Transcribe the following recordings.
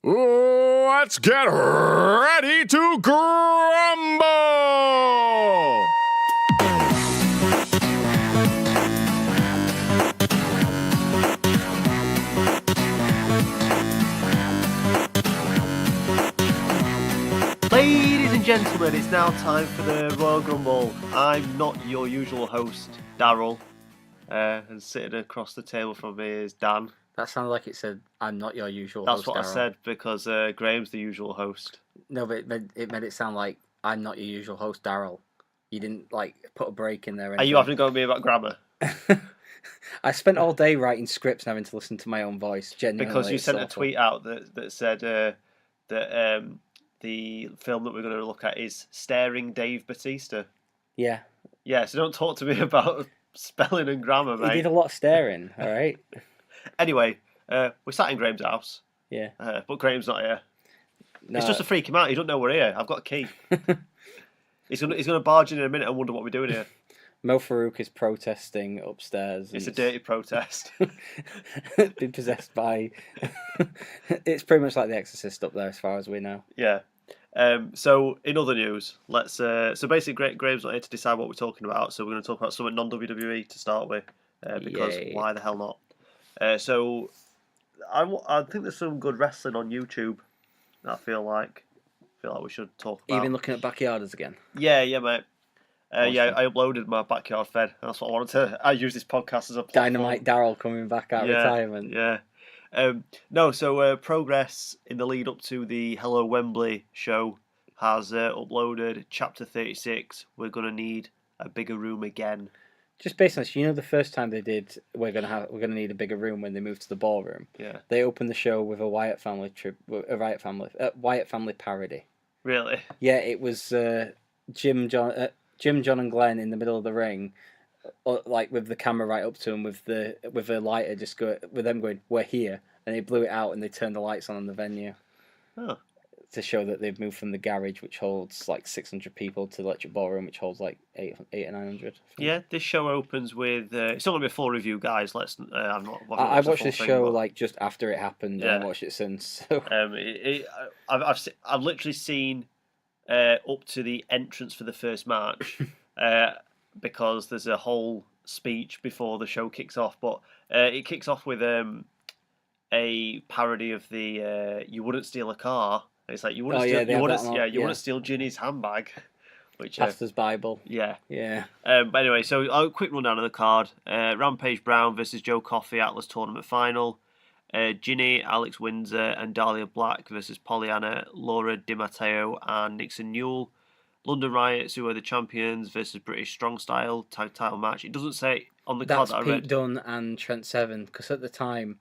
Let's get ready to grumble! Ladies and gentlemen, it's now time for the Royal Grumble. I'm not your usual host, Daryl, and sitting across the table from me is Dan. That sounded like it said, "I'm not your usual That's host." what Daryl. I said because Graeme's the usual host. No, but it made it sound like I'm not your usual host, Daryl. You didn't put a break in there. Are you having a go at me about grammar? I spent all day writing scripts and having to listen to my own voice. Genuinely, Because you sent a awful. tweet out that said that the film that we're going to look at is starring Dave Batista. Yeah. Yeah, so don't talk to me about spelling and grammar, mate. He did a lot of staring. All right. Anyway, we're sat in Graeme's house. Yeah. But Graeme's not here. No. It's just to freak him out. He don't know we're here. I've got a key. He's gonna barge in a minute and wonder what we're doing here. Mo-Farooq is protesting upstairs. It's a dirty protest. Been possessed by. It's pretty much like The Exorcist up there, as far as we know. Yeah. So in other news, let's. So basically, Graeme's not here to decide what we're talking about. So we're going to talk about something non-WWE to start with, because Yay. why the hell not? So I think there's some good wrestling on YouTube. I feel like we should talk about. Even looking at backyarders again. Yeah, mate. Awesome. Yeah, I uploaded my backyard fed. That's what I wanted to. I use this podcast as a platform. Dynamite Daryl coming back out of retirement. Yeah. So Progress in the lead up to the Hello Wembley show has uploaded Chapter 36. We're gonna need a bigger room again. Just based on this, the first time they did, we're gonna need a bigger room when they moved to the ballroom. Yeah. They opened the show with a Wyatt family Wyatt family parody. Really? Yeah, it was Jim, John, and Glenn in the middle of the ring, with the camera right up to them, with a lighter, with them going, "We're here," and they blew it out and they turned the lights on in the venue. Oh. To show that they've moved from the garage, which holds 600 people, to the electric ballroom, which holds 800 or 900. Yeah, this show opens with. It's not gonna be a full review, guys. Let's. I'm not. I watched this show but... just after it happened. Yeah. And I watched it since. So. I've literally seen up to the entrance for the first match, because there's a whole speech before the show kicks off. But it kicks off with a parody of the "You wouldn't steal a car." It's like you wouldn't steal Ginny's handbag, which Pastor's Bible. Yeah. But anyway, so a quick rundown of the card: Rampage Brown versus Joe Coffey Atlas Tournament Final. Ginny, Alex Windsor, and Dahlia Black versus Pollyanna, Laura DiMatteo, and Nixon Newell. London Riots, who are the champions, versus British Strong Style tag title match. It doesn't say on the card that I read. That's Pete Dunne and Trent Seven, because at the time,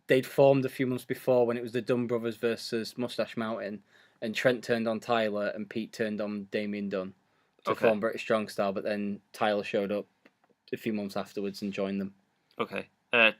they'd formed a few months before when it was the Dunn Brothers versus Mustache Mountain, and Trent turned on Tyler and Pete turned on Damien Dunn to form British Strong Style, but then Tyler showed up a few months afterwards and joined them. Okay. And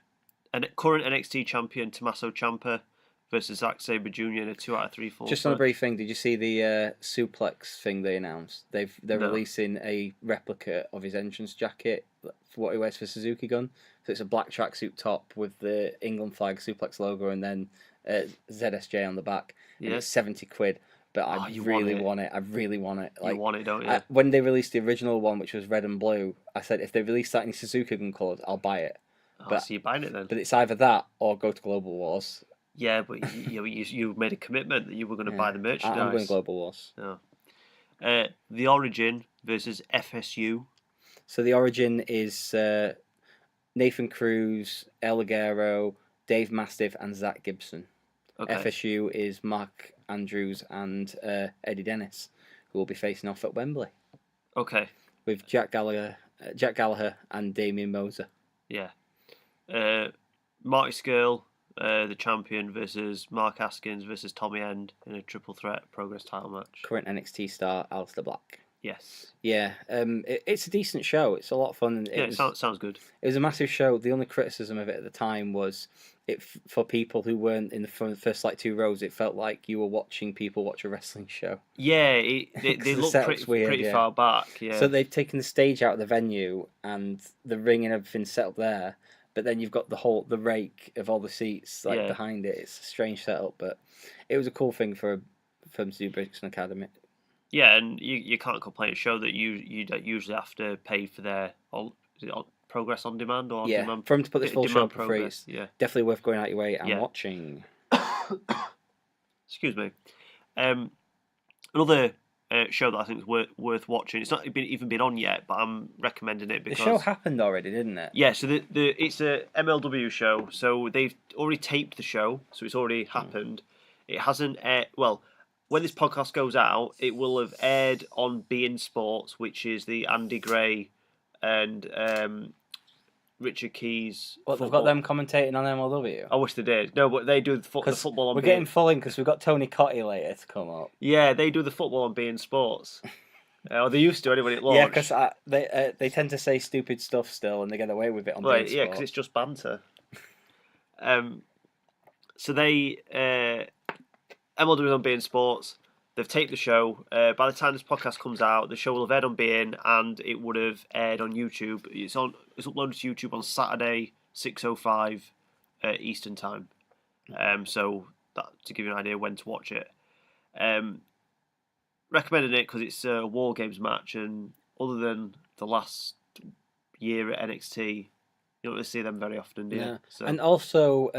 current NXT champion Tommaso Ciampa versus Zack Sabre Jr. in a 2 out of 3 falls. Just on a brief thing, did you see the suplex thing they announced? They're releasing a replica of his entrance jacket for what he wears for Suzuki Gun. So it's a black tracksuit top with the England flag suplex logo and then ZSJ on the back. And it's £70. But I really want it. I really want it. You want it, don't you? When they released the original one, which was red and blue, I said if they release that in Suzuki Gun colours, I'll buy it. So you're buying it then? But it's either that or go to Global Wars. Yeah, but you made a commitment that you were going to buy the merchandise. I'm going Global Wars. Yeah. The Origin versus FSU. So the Origin is Nathan Cruz, El Ligero, Dave Mastiff, and Zach Gibson. Okay. FSU is Mark Andrews and Eddie Dennis, who will be facing off at Wembley. Okay. With Jack Gallagher and Damien Moser. Yeah. Marty Skrull, the champion, versus Mark Haskins versus Tommy End in a triple threat Progress title match. Current NXT star Aleister Black. Yes. Yeah. It's a decent show. It's a lot of fun. It sounds good. It was a massive show. The only criticism of it at the time was for people who weren't in the first 2 rows, it felt like you were watching people watch a wrestling show. Yeah, they look pretty far back. Yeah. So they've taken the stage out of the venue and the ring and everything set up there, but then you've got the rake of all the seats Yeah. behind it. It's a strange setup, but it was a cool thing for to do Brixton Academy. Yeah, and you can't complain. It show that you don't usually have to pay for their progress on demand or on demand. For them to put this full show demand up for free, progress. it's definitely worth going out your way and Yeah. watching. Excuse me. Another show that I think is worth watching. It's not even been on yet, but I'm recommending it because The show happened already, didn't it? yeah. So it's a MLW show. So they've already taped the show, so it's already happened. It hasn't aired. Well, when this podcast goes out, it will have aired on beIN Sports, which is the Andy Gray and Richard Keys. What, they've got them commentating on MLW? I wish they did. No, but they do the football on We're beIN. getting full in because we've got Tony Cottee later to come up. Yeah, they do the football on beIN Sports. Or they used to anyway when it launched. Yeah, because they tend to say stupid stuff still, and they get away with it on beIN Sports. Yeah, because it's just banter. So they MLW is on beIN Sports. They've taped the show. By the time this podcast comes out, the show will have aired on beIN and it would have aired on YouTube. It's uploaded to YouTube on Saturday, 6:05 Eastern time. So that to give you an idea when to watch it. Recommending it because it's a War Games match, and other than the last year at NXT, you don't really see them very often, do you? Yeah. So, And also,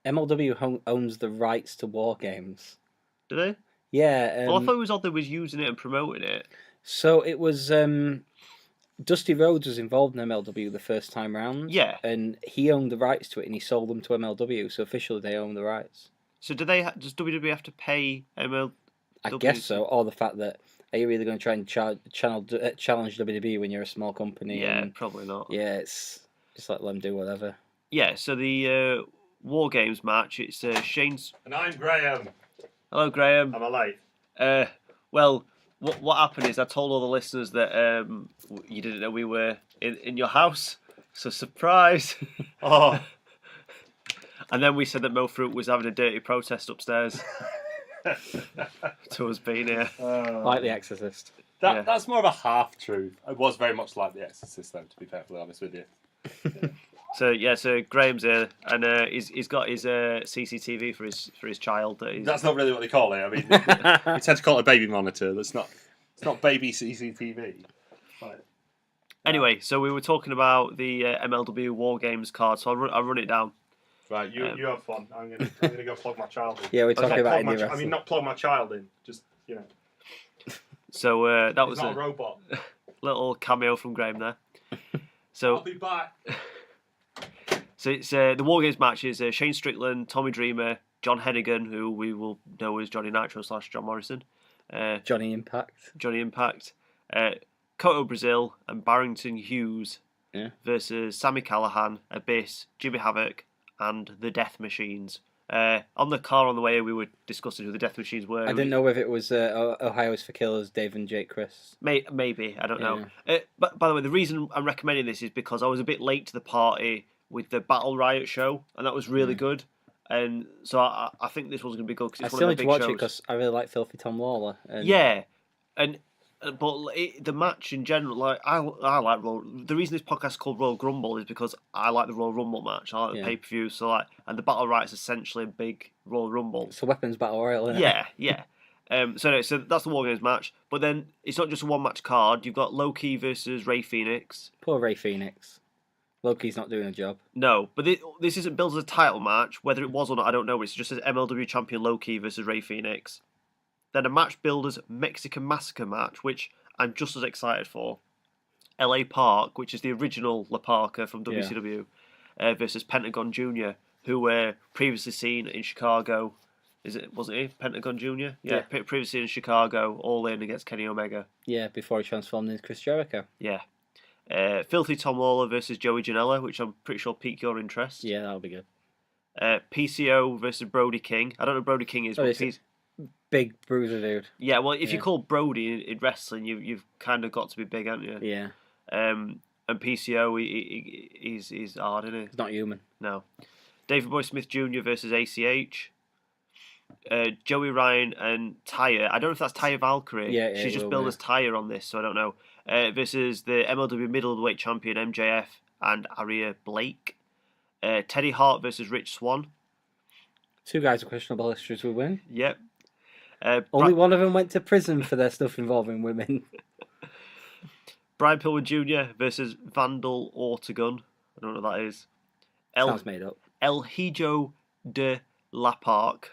MLW owns the rights to War Games. do they? Yeah. Well, I thought it was odd they was using it and promoting it. So it was Dusty Rhodes was involved in MLW the first time round. Yeah. And he owned the rights to it, and he sold them to MLW. So officially, they own the rights. So does WWE have to pay MLW? I guess so. Or the fact that are you really going to try and challenge WWE when you're a small company? Yeah, and, probably not. yeah, it's just let them do whatever. Yeah. So the War Games match. It's Shane's. And I'm Graham. Hello, Graham. Am I late? Well, what happened is I told all the listeners that you didn't know we were in your house. So surprise. Oh. And then we said that Mo-Farooq was having a dirty protest upstairs to us being here. Like The Exorcist. That's more of a half truth. It was very much like The Exorcist, though, to be perfectly honest with you. Yeah. So Graham's here, and he's got his CCTV for his child. That's not really what they call it. I mean, they tend to call it a baby monitor. It's not baby CCTV. Right. Anyway, so we were talking about the MLW War Games card, so I'll run it down. Right, you have fun. I'm gonna go plug my child in. Yeah, we're talking about indie wrestling. I mean, not plug my child in. Just So that he's was not a robot. little cameo from Graham there. So I'll be back. So it's the War Games match is Shane Strickland, Tommy Dreamer, John Hennigan, who we will know as Johnny Nitro / John Morrison, Johnny Impact, Koto Brazil, and Barrington Hughes versus Sami Callihan, Abyss, Jimmy Havoc, and the Death Machines. On the car on the way here, we were discussing who the Death Machines were. I didn't know whether it was Ohio's for Killers, Dave and Jake Chris. Maybe, I don't know. But by the way, the reason I'm recommending this is because I was a bit late to the party with the Battle Riot show, and that was really good. And so I think this one's going to be good because it's one of the big shows. I still need to watch it because I really like Filthy Tom Lawler. Yeah, but the match in general, like I like Royal. The reason this podcast is called Royal Grumble is because I like the Royal Rumble match. I like the pay-per-view, and the Battle Riot is essentially a big Royal Rumble. It's a weapons battle royal, isn't it? Yeah. So that's the War Games match. But then it's not just a one-match card. You've got Low-Ki versus Ray Phoenix. Poor Ray Phoenix. Low-Ki's not doing a job. No, but this isn't billed as a title match. Whether it was or not, I don't know. It's just as MLW champion Low-Ki versus Ray Phoenix. Then a match billed as Mexican Massacre match, which I'm just as excited for. LA Park, which is the original La Parka from WCW, versus Pentagon Jr., who were previously seen in Chicago. Wasn't he? Pentagon Jr.? Yeah. Previously in Chicago, all in against Kenny Omega. Yeah, before he transformed into Chris Jericho. Yeah. Filthy Tom Lawler versus Joey Janela, which I'm pretty sure piqued your interest. Yeah, that'll be good. PCO versus Brody King. I don't know who Brody King is, but he's big bruiser dude. Yeah, well, if you call Brody in wrestling, you've kind of got to be big, haven't you? Yeah. And PCO, he's hard, isn't he? He's not human. No. David Boy Smith Jr. versus ACH. Joey Ryan and Taya. I don't know if that's Taya Valkyrie. Yeah, she's just billed as Taya on this, so I don't know. Versus the MLW middleweight champion MJF and Aria Blake. Teddy Hart versus Rich Swann. Two guys with questionable histories will win. Yep. Only one of them went to prison for their stuff involving women. Brian Pillman Jr. versus Vandal Ortegun. I don't know what that is. Sounds made up. El Hijo de La Park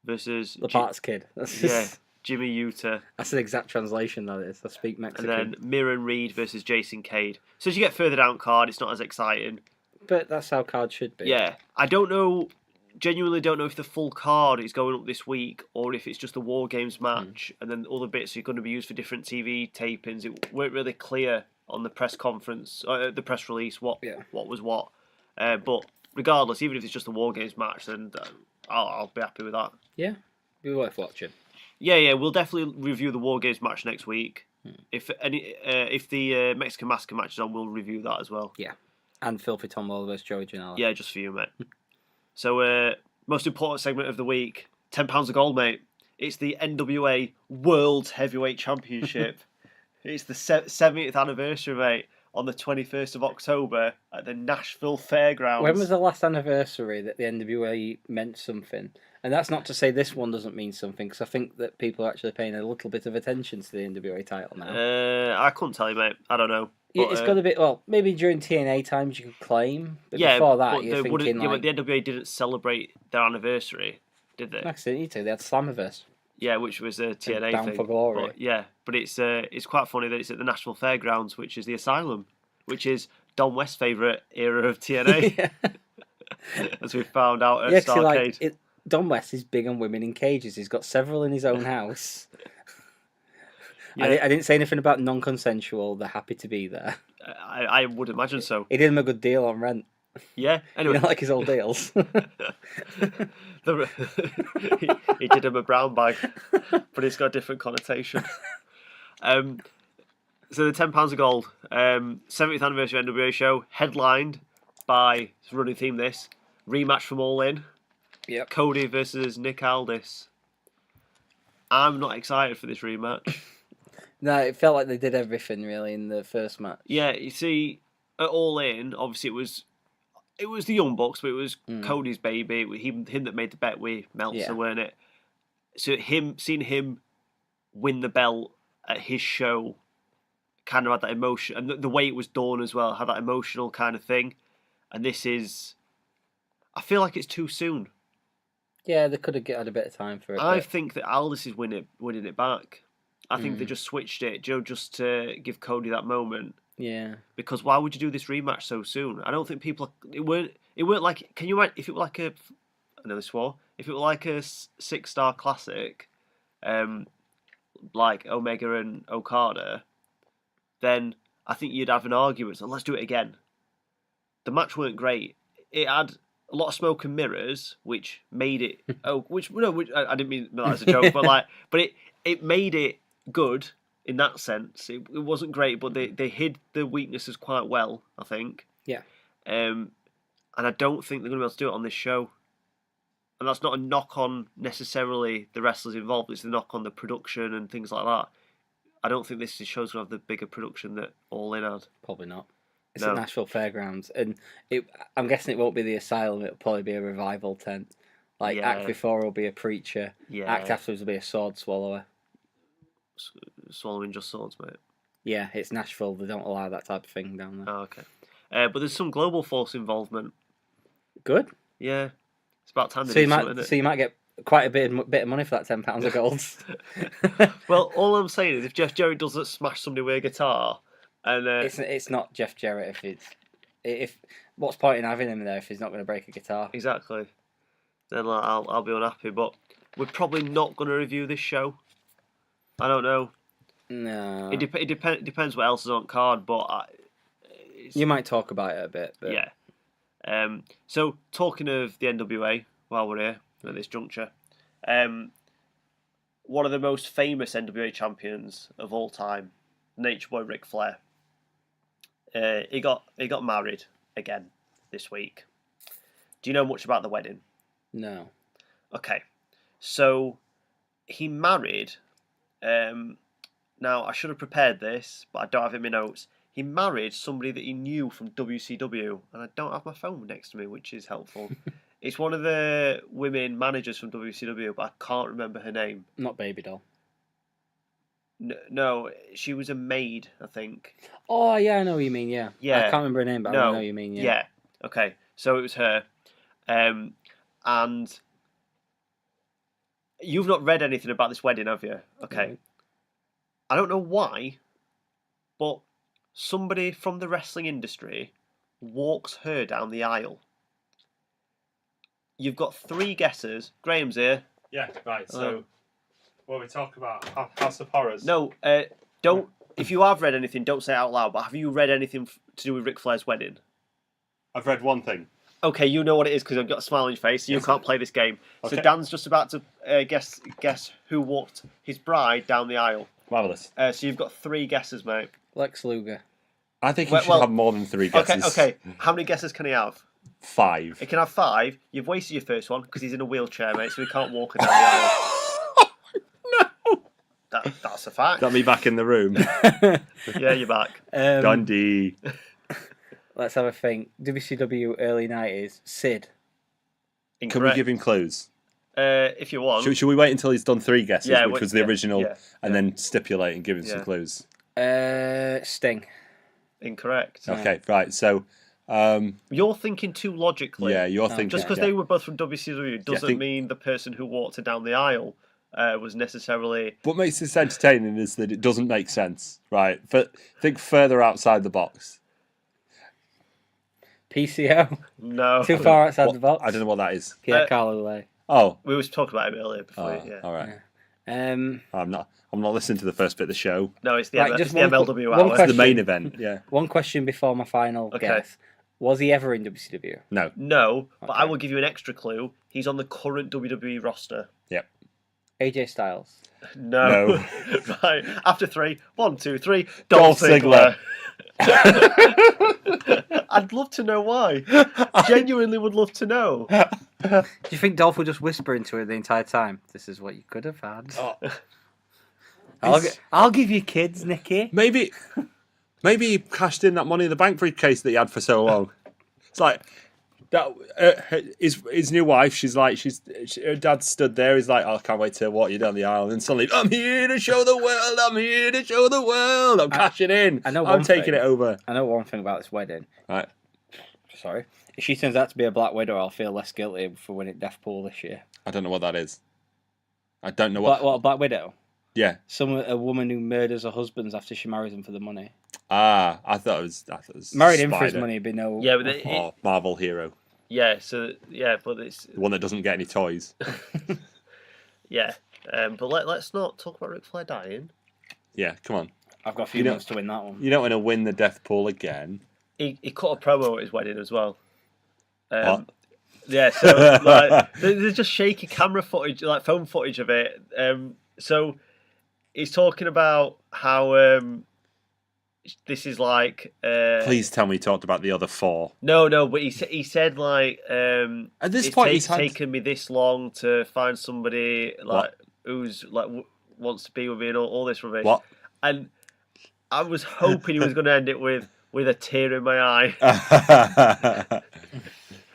versus Lapark's kid. That's just... Jimmy Uta. That's an exact translation, that is. I speak Mexican. And then Mirren Reed versus Jason Cade. So as you get further down card, it's not as exciting. But that's how cards should be. Yeah. I don't know, genuinely don't know if the full card is going up this week or if it's just a War Games match and then other bits are going to be used for different TV tapings. It weren't really clear on the press conference, the press release, what was what. But regardless, even if it's just a War Games match, then I'll be happy with that. Yeah, be worth watching. Yeah, we'll definitely review the War Games match next week. If the Mexican Massacre match is on, we'll review that as well. Yeah, and Filthy Tom Lawler versus Joey Janela. Yeah, just for you, mate. So, most important segment of the week, £10 of gold, mate. It's the NWA World Heavyweight Championship. It's the 70th anniversary, mate, on the 21st of October at the Nashville Fairgrounds. When was the last anniversary that the NWA meant something? And that's not to say this one doesn't mean something, because I think that people are actually paying a little bit of attention to the NWA title now. I couldn't tell you, mate. I don't know. But, it's got a bit, well, maybe during TNA times you could claim, but before that but you're thinking like... but the NWA didn't celebrate their anniversary, did they? Actually, they need to. They had Slammiverse. Yeah, which was a TNA Down thing. for Glory. But it's quite funny that it's at the Nashville Fairgrounds, which is the Asylum, which is Don West's favourite era of TNA, as we found out at Starrcade. Don West is big on women in cages. He's got several in his own house. Yeah. I didn't say anything about non-consensual. They're happy to be there. I would imagine so. He did him a good deal on rent. Yeah, anyway. You know, like his old deals. He did him a brown bag, but it's got a different connotation. So the £10 of gold, 70th anniversary NWA show, headlined by, it's a running theme this, rematch from All In. Yep. Cody versus Nick Aldis. I'm not excited for this rematch. No, it felt like they did everything really in the first match. Yeah, you see, at All In, obviously it was the Young Bucks, but it was Cody's baby. Him that made the bet with Meltzer, weren't it? So seeing him win the belt at his show kind of had that emotion, and the way it was done as well had that emotional kind of thing. And this is, I feel like it's too soon. Yeah, they could have had a bit of time for it. I think that Aldis is winning it back. I think they just switched it, just to give Cody that moment. Yeah. Because why would you do this rematch so soon? I don't think people. It weren't like. Can you imagine if it were like a? I nearly swore. If it were like a 6-star classic, like Omega and Okada, then I think you'd have an argument. So let's do it again. The match weren't great. It had a lot of smoke and mirrors, which made it. I didn't mean that as a joke, but it made it good in that sense. It wasn't great, but they hid the weaknesses quite well, I think. Yeah. And I don't think they're going to be able to do it on this show. And that's not a knock on necessarily the wrestlers involved. It's a knock on the production and things like that. I don't think this show's going to have the bigger production that All In had. Probably not. It's at Nashville Fairgrounds, and I'm guessing it won't be the Asylum. It'll probably be a revival tent. Act before will be a preacher. Yeah. Act afterwards will be a sword swallower. Swallowing just swords, mate. Yeah, it's Nashville. They don't allow that type of thing down there. Oh, okay. But there's some Global Force involvement. Good. Yeah. It's about time they did something. So you might get quite a bit of money for that £10 of gold. Well, all I'm saying is if Jeff Jarrett doesn't smash somebody with a guitar, and it's not Jeff Jarrett if what's point in having him there if he's not going to break a guitar? Exactly. Then I'll be unhappy. But we're probably not going to review this show. I don't know. No. It depends what else is on card, but you might talk about it a bit. But... Yeah. So talking of the NWA, while we're here at this juncture, one of the most famous NWA champions of all time, Nature Boy Ric Flair. He got married again this week. Do you know much about the wedding? No. Okay, so he married. Now I should have prepared this, but I don't have it in my notes. he married somebody that he knew from WCW, and I don't have my phone next to me, which is helpful. It's one of the women managers from WCW, but I can't remember her name. Not Baby Doll. No, she was a maid, I think. Oh, yeah, I know what you mean, yeah. Yeah. I can't remember her name, but I know what you mean, yeah. Yeah, okay. So it was her. And you've not read anything about this wedding, have you? Okay. No. I don't know why, but somebody from the wrestling industry walks her down the aisle. You've got 3 guesses. Graham's here. Yeah, right. So, what we talk about? House of Horrors. No, don't. If you have read anything, don't say it out loud. But have you read anything to do with Ric Flair's wedding? I've read one thing. Okay, you know what it is because I've got a smiling face. So you can't play this game. Okay. So Dan's just about to guess who walked his bride down the aisle. Marvellous. So you've got 3 guesses, mate. Lex Luger. I think you should have more than 3 guesses. Okay. How many guesses can he have? 5. He can have 5. You've wasted your first one because he's in a wheelchair, mate, so he can't walk her down the aisle. That's a fact. Got me back in the room. Yeah, you're back. Dundee. Let's have a think. WCW early 90s. Sid. Can Incorrect. we give him clues? If you want. Should we wait until he's done 3 guesses, Yeah, which was the original, and then stipulate and give him some clues? Sting. Incorrect. Okay, right. So, You're thinking too logically. yeah, you're thinking. Just because they were both from WCW doesn't mean the person who walked her down the aisle was necessarily. What makes this entertaining is that it doesn't make sense, right? But think further outside the box. PCO. No. Too far outside the box. I don't know what that is. Pierre Carloway. Oh. We was talking about him earlier before. All right. Yeah. I'm not listening to the first bit of the show. No, it's the, Right, it's just the one MLW one hour. It's the main event. Yeah. One question before my final guess. Was he ever in WCW? No. No, but Okay. I will give you an extra clue. He's on the current WWE roster. Yep. AJ Styles. No. Right. After 3. 1, 2, 3. Dolph Ziggler. I'd love to know why. Genuinely would love to know. Do you think Dolph would just whisper into it the entire time? This is what you could have had. I'll give you kids, Nicky. Maybe he cashed in that Money in the Bank briefcase that he had for so long. It's like that. His new wife. Her dad stood there. He's like, oh, I can't wait to walk you down the aisle. And suddenly, I'm here to show the world. I'm here to show the world. I'm cashing in. I'm taking it over. I know one thing about this wedding. Right. Sorry. If she turns out to be a Black Widow, I'll feel less guilty for winning Deathpool this year. I don't know what that is. I don't know what. What, a Black Widow? Yeah. A woman who murders her husbands after she marries him for the money. Ah, I thought it was married him for his money, but no. Yeah, but Marvel hero. Yeah, so but it's the one that doesn't get any toys. Yeah, but let's not talk about Ric Flair dying. Yeah, come on. I've got a few months to win that one. You don't want to win the death pool again. He cut a promo at his wedding as well. What? Yeah, so like, there's just shaky camera footage, like phone footage of it. So he's talking about how this is like. Please tell me he talked about the other 4. No, but he said like. At this point, it's taken me this long to find somebody like who's like wants to be with me and all this rubbish. What? And I was hoping he was going to end it with a tear in my eye.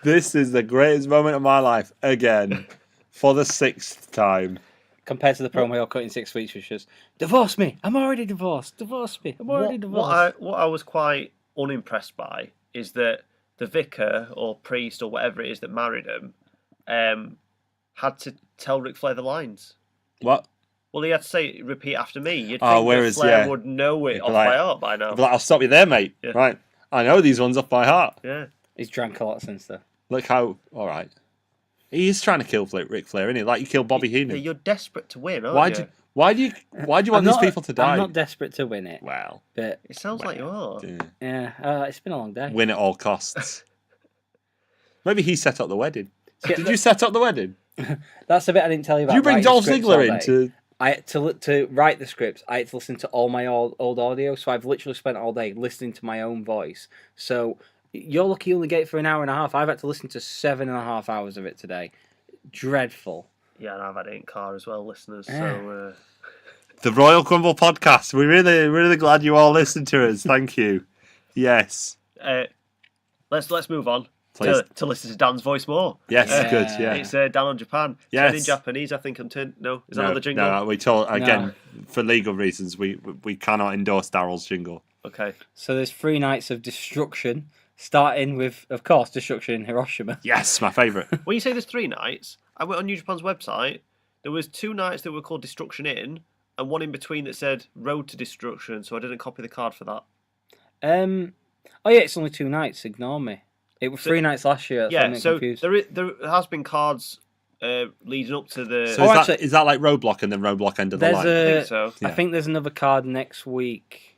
This is the greatest moment of my life again, for the 6th time. Compared to the promo he'll cut in 6 weeks, which is divorce me. I'm already divorced. Divorce me. I'm already divorced. What I was quite unimpressed by is that the vicar or priest or whatever it is that married him had to tell Ric Flair the lines. What? Well, he had to repeat after me. You'd think that Flair would know it off by heart by now. Like, I'll stop you there, mate. Yeah. Right. I know these ones off by heart. Yeah. He's drank a lot since then. Look how... All right. He is trying to kill Ric Flair, isn't he? Like you killed Bobby Heenan. You're desperate to win, aren't you? Why do you want these people to die? I'm not desperate to win it. Well. But it sounds like you are. Yeah. It's been a long day. Win at all costs. Maybe he set up the wedding. Did you set up the wedding? That's the bit I didn't tell you about. Did you bring Dolph Ziggler in to... I had to write the scripts. I had to listen to all my old audio, so I've literally spent all day listening to my own voice. So you're lucky you only get it for an hour and a half. I've had to listen to 7.5 hours of it today. Dreadful. Yeah, and I've had it in car as well, listeners. Yeah. So the Royal Grumble podcast. We're really glad you all listened to us. Thank you. Yes. Let's move on Please. to listen to Dan's voice more. Yes, good. Yeah. It's Dan on Japan. Yes. Turn in Japanese, I think. No, is that not the jingle? No, we told again for legal reasons we cannot endorse Daryl's jingle. Okay. So there's 3 nights of destruction, starting with, of course, destruction in Hiroshima. Yes, my favourite. When you say there's 3 nights, I went on New Japan's website. There was 2 nights that were called Destruction In, and one in between that said Road to Destruction. So I didn't copy the card for that. Oh yeah, it's only 2 nights. Ignore me. It was 3 nights last year. That's so confused. there has been cards leading up to the. So is that like Roadblock and then Roadblock end of the line? I think so. I think there's another card next week.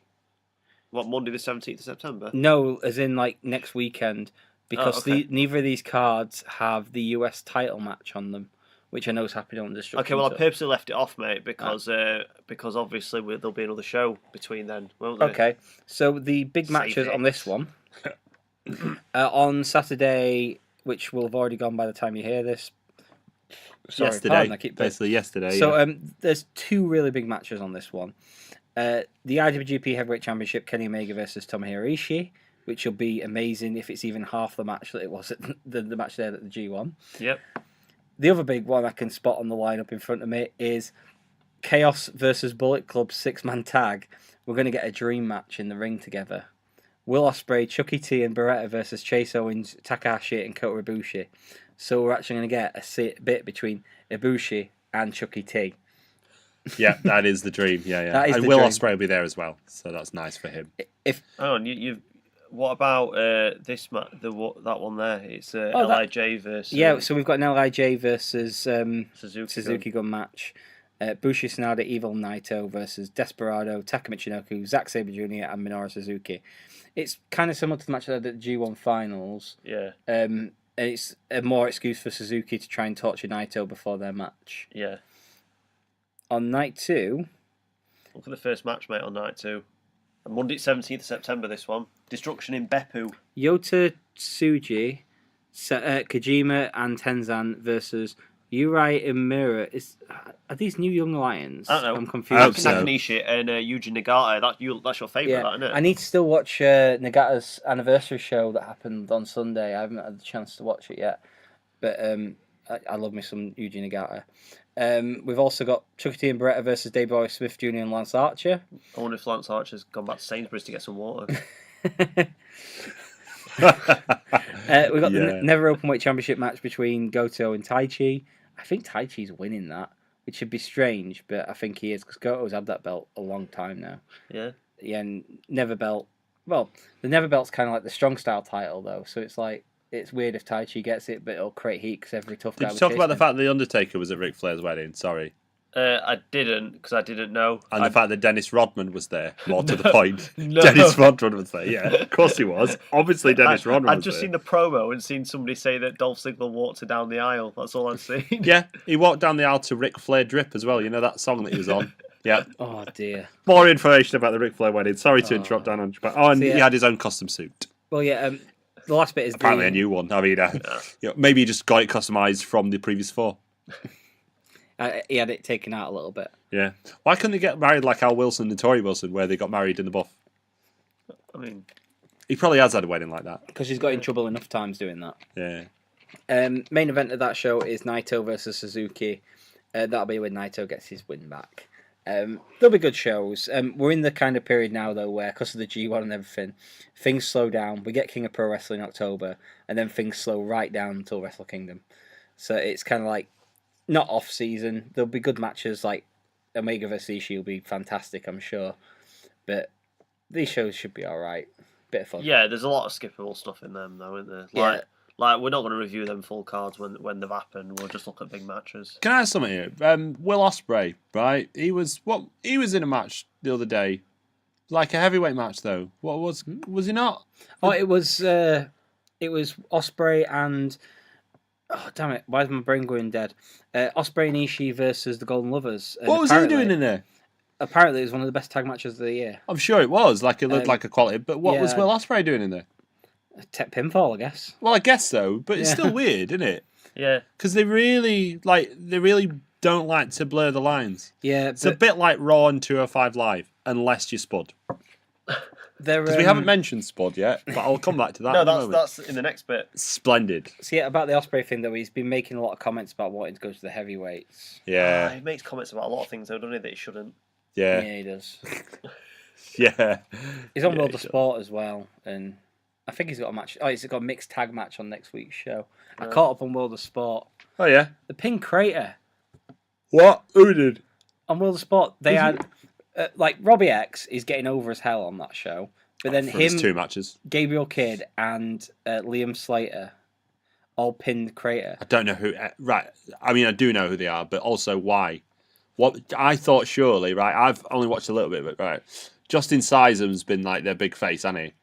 What, Monday the 17th of September? No, as in like next weekend, because neither of these cards have the US title match on them, which I know is happening on Destruction. Okay, well I purposely left it off, mate, because obviously there'll be another show between then, won't there? Okay, so the big matches on this one. On Saturday, which will have already gone by the time you hear this. Sorry, yesterday. Basically yesterday. So there's 2 really big matches on this one. The IWGP Heavyweight Championship, Kenny Omega versus Tomohiro Ishii, which will be amazing if it's even half the match that it was at the match there at the G1. Yep. The other big one I can spot on the lineup in front of me is Chaos versus Bullet Club 6-man tag. We're going to get a dream match in the ring together. Will Ospreay, Chucky T and Beretta versus Chase Owens, Takahashi and Kota Ibushi. So we're actually going to get a bit between Ibushi and Chucky T. Yeah, that is the dream. Yeah. And Will Ospreay will be there as well, so that's nice for him. What about this match? That one there? It's LIJ versus. Yeah, so we've got an LIJ versus Suzuki Gun match. Bushi Sanada, Evil Naito versus Desperado, Taka Michinoku, Zack Sabre Jr. and Minoru Suzuki. It's kind of similar to the match at the G1 finals. Yeah. And it's a more excuse for Suzuki to try and torture Naito before their match. Yeah. On night 2... Look at the first match, mate, on night 2. And Monday, 17th of September, this one. Destruction in Beppu. Yota Tsuji, Kojima and Tenzan versus Yurai Imura. Are these new young lions? I don't know. I'm confused. Nakanishi and Yuji Nagata. That's your favourite, isn't it? I need to still watch Nagata's anniversary show that happened on Sunday. I haven't had the chance to watch it yet. But I love me some Yuji Nagata. We've also got Chucky T and Beretta versus Dave Boy Smith Jr. and Lance Archer. I wonder if Lance Archer's gone back to Sainsbury's to get some water. We've got the Never Openweight Championship match between Goto and Taichi. I think Taichi's winning that, which should be strange, but I think he is, because Goto's had that belt a long time now. Yeah. Yeah, and Never Belt. Well, the Never Belt's kind of like the strong style title, though, so it's like, it's weird if Taichi gets it, but it'll create heat because every tough guy. Did you talk about the fact that The Undertaker was at Ric Flair's wedding? Sorry. I didn't, because I didn't know. And the fact that Dennis Rodman was there, more to the point. Dennis Rodman was there, yeah. Of course he was. Obviously Dennis Rodman was there. I've just seen the promo and seen somebody say that Dolph Ziggler walked her down the aisle. That's all I've seen. Yeah, he walked down the aisle to Ric Flair Drip as well. You know that song that he was on? Yeah. Oh, dear. More information about the Ric Flair wedding. Sorry to interrupt Dan on Japan. Oh, and he had his own custom suit. Well, yeah, the last bit is apparently a new one. I mean, maybe he just got it customised from the previous 4. He had it taken out a little bit. Yeah. Why couldn't they get married like Al Wilson and Tori Wilson, where they got married in the buff? I mean, he probably has had a wedding like that. Because he's got in trouble enough times doing that. Yeah. Main event of that show is Naito versus Suzuki. That'll be when Naito gets his win back. There'll be good shows. We're in the kind of period now, though, where because of the G1 and everything, things slow down. We get King of Pro Wrestling in October, and then things slow right down until Wrestle Kingdom. So it's kind of like, not off season. There'll be good matches, like Omega vs Ishii will be fantastic, I'm sure. But these shows should be alright. Bit of fun. Yeah, there's a lot of skippable stuff in them, though, isn't there? Like we're not going to review them full cards when they've happened. We'll just look at big matches. Can I ask something here? Will Ospreay, right? He was in a match the other day, like a heavyweight match though. What was he not? Oh, it was Ospreay and oh damn it! Why is my brain going dead? Ospreay and Ishii versus the Golden Lovers. What was he doing in there? Apparently, it was one of the best tag matches of the year. I'm sure it was. Like it looked like a quality. But what was Will Ospreay doing in there? Tech pinfall, I guess. Well, I guess so, but it's still weird, isn't it? Yeah. Because they really don't like to blur the lines. Yeah, it's a bit like Raw and 205 Live, unless you spud. Because we haven't mentioned Spud yet, but I'll come back to that. No, that's in the next bit. Splendid. See, about the Osprey thing, though, he's been making a lot of comments about wanting to go to the heavyweights. Yeah. He makes comments about a lot of things, though, doesn't he, that he shouldn't. Yeah, Yeah. he does. Yeah. He's on Yeah, World he of does. Sport as well, and I think he's got a match. Oh, he's got a mixed tag match on next week's show. I Right. caught up on World of Sport. Oh, yeah. The Pink Crater What? Who did? on World of Sport, they had like Robbie X is getting over as hell on that show, but then For his him, 2 matches. Gabriel Kidd, and Liam Slater all pinned Crater. I don't know who. Right. I mean, I do know who they are, but also why. What I thought surely, right? I've only watched a little bit of it, right? Justin Sisem's been like their big face, hasn't he?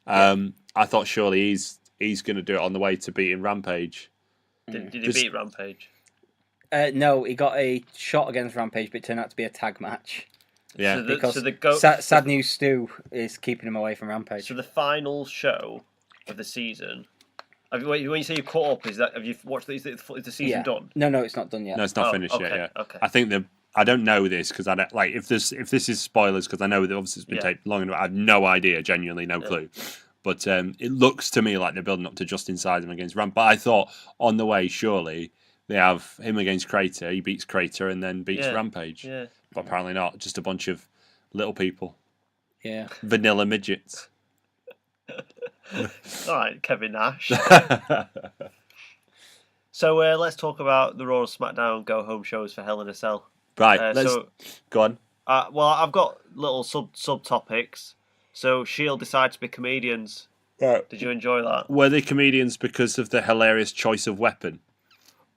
I thought surely he's going to do it on the way to beating Rampage. Did he Just- beat Rampage? No, he got a shot against Rampage, but it turned out to be a tag match. Yeah. Because the Sad News Stu is keeping him away from Rampage. So the final show of the season. When you say you caught up, have you watched? Is the season done? No, it's not done yet. No, it's not Oh, finished okay, yet. Yeah. okay. I think I don't know this because I don't, like if this is spoilers because I know that obviously it's been taped long enough. I have no idea, genuinely no clue. But it looks to me like they're building up to Justin Sidem against Ramp. But I thought on the way, surely they have him against Crater. He beats Crater and then beats Rampage. Yeah. But apparently not. Just a bunch of little people, Yeah. vanilla midgets. All right, Kevin Nash. So let's talk about the Raw and SmackDown go home shows for Hell in a Cell. Right. Let's go on. Well, I've got little subtopics. So Shield decided to be comedians. Right. Did you enjoy that? Were they comedians because of the hilarious choice of weapon?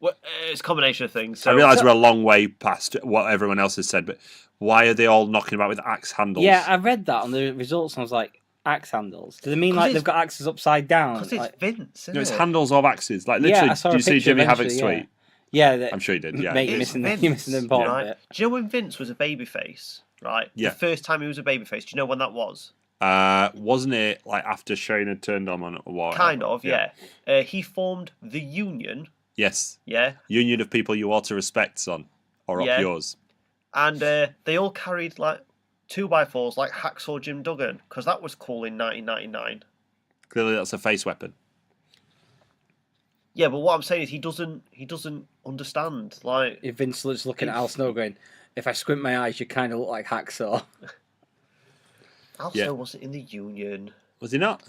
Well, it's a combination of things. So I realise we're a long way past what everyone else has said, but why are they all knocking about with axe handles? Yeah, I read that on the results and I was like, axe handles. Do they mean like they've got axes upside down? Because it's Like, Vince, isn't No, it's it? handles of axes. Like literally, I saw do a you see picture Jimmy eventually, Havoc's yeah. tweet? Yeah, I'm sure he did. Yeah. Mate, you're It's missing the important right? bit. Do you know when Vince was a babyface? Right. Yeah. The first time he was a babyface. Do you know when that was? Wasn't it like after Shane had turned on it or what? Kind of, yeah. He formed the Union. Yes. Yeah. Union of people you ought to respect, son, or Yeah. up yours. And they all carried like 2x4s like Hacksaw Jim Duggan because that was cool in 1999. Clearly, that's a face weapon. Yeah, but what I'm saying is he doesn't understand. Like, If Vince was looking at Al Snow going, if I squint my eyes, you kind of look like Hacksaw. Al Yeah. Snow wasn't in the Union. Was he not?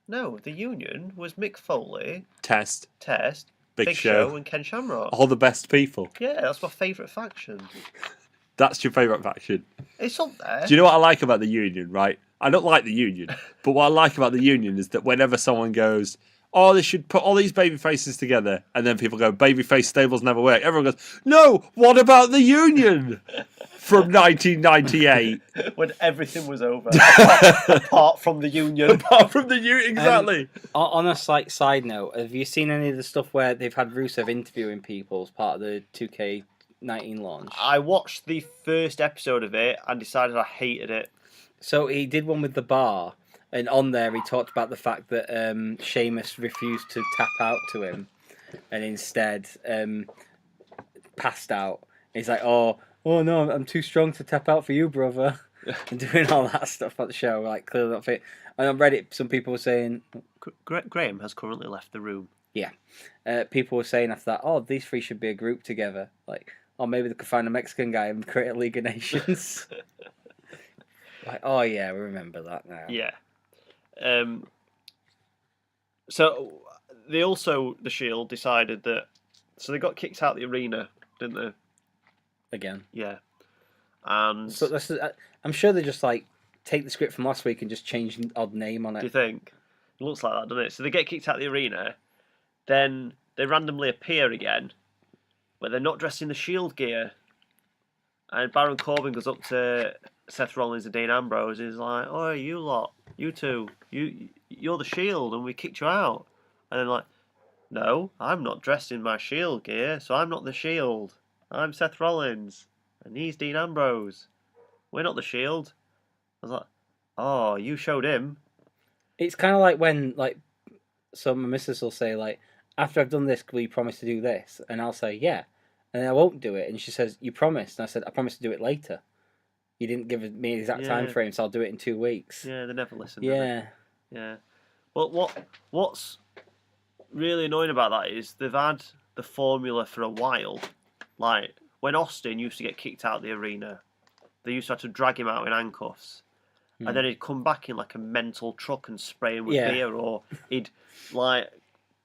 No, the Union was Mick Foley, Test, Test, Big Big Show. Show, and Ken Shamrock. all the best people. Yeah, that's my favourite faction. That's your favourite faction. It's up there. Do you know what I like about the Union, right? I don't like the Union, but what I like about the Union is that whenever someone goes, oh, they should put all these baby faces together, and then people go, babyface stables never work. Everyone goes, no, what about the Union? From 1998. When everything was over, apart from the Union. Apart from the Union, exactly. On a slight side note, have you seen any of the stuff where they've had Rusev interviewing people as part of the 2K19 launch? I watched the first episode of it and decided I hated it. So he did one with the bar, and on there he talked about the fact that Sheamus refused to tap out to him, and instead passed out. He's like, oh no, I'm too strong to tap out for you, brother, and doing all that stuff at the show, like clearly not fit. And on Reddit, some people were saying, Graeme has currently left the room. yeah, people were saying after that, oh, these three should be a group together, like, oh, maybe they could find a Mexican guy and create a League of Nations. Like, oh yeah, we remember that now. Yeah. So they also, the Shield, decided that. So they got kicked out of the arena, didn't they? Again. Yeah. And So this is, I'm sure they just like take the script from last week and just change an odd name on do you it. think? It looks like that, doesn't it? So they get kicked out of the arena, then they randomly appear again, but they're not dressed in the Shield gear. And Baron Corbin goes up to Seth Rollins and Dean Ambrose and he's like, oh, you lot, you two, you're the Shield and we kicked you out. And they're like, no, I'm not dressed in my Shield gear, so I'm not the Shield. I'm Seth Rollins and he's Dean Ambrose. We're not the Shield. I was like, oh, you showed him. It's kind of like when like some missus will say like, after I've done this, will you promise to do this? And I'll say yeah, and I won't do it. And she says, you promised. And I said, I promise to do it later. You didn't give me an exact time Yeah. frame, so I'll do it in 2 weeks. Yeah, they never listen. do they? Yeah. Yeah. Well, what's really annoying about that is they've had the formula for a while. Like when Austin used to get kicked out of the arena, they used to have to drag him out in handcuffs, and then he'd come back in like a mental truck and spray him with beer, or he'd like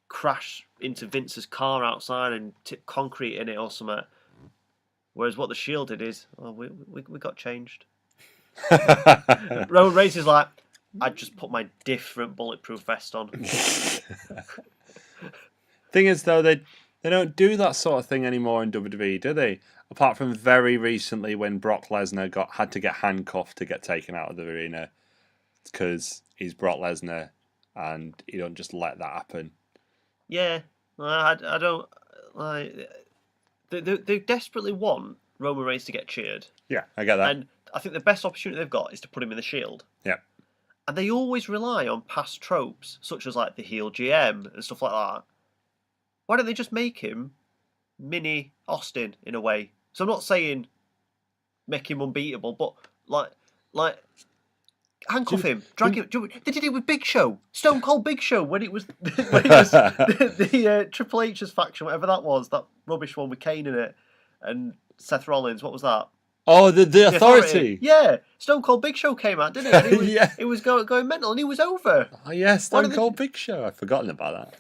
crash into Vince's car outside and tip concrete in it or something. Whereas what the Shield did is, we got changed. Roman Reigns is like, I just put my different bulletproof vest on. Thing is, though, they don't do that sort of thing anymore in WWE, do they? Apart from very recently when Brock Lesnar had to get handcuffed to get taken out of the arena because he's Brock Lesnar and you don't just let that happen. Yeah, I don't like. They desperately want Roman Reigns to get cheered. Yeah, I get that. And I think the best opportunity they've got is to put him in the Shield. Yeah. And they always rely on past tropes, such as like the heel GM and stuff like that. Why don't they just make him mini Austin in a way? So I'm not saying make him unbeatable, but like handcuff him, drag him. They did it with Big Show, Stone Cold Big Show, when it was the Triple H's faction, whatever that was, that rubbish one with Kane in it, and Seth Rollins. What was that? Oh, the Authority. Yeah, Stone Cold Big Show came out, didn't it? And it it was was going mental, and he was over. Oh yeah, Stone Cold Big Show. I've forgotten about that.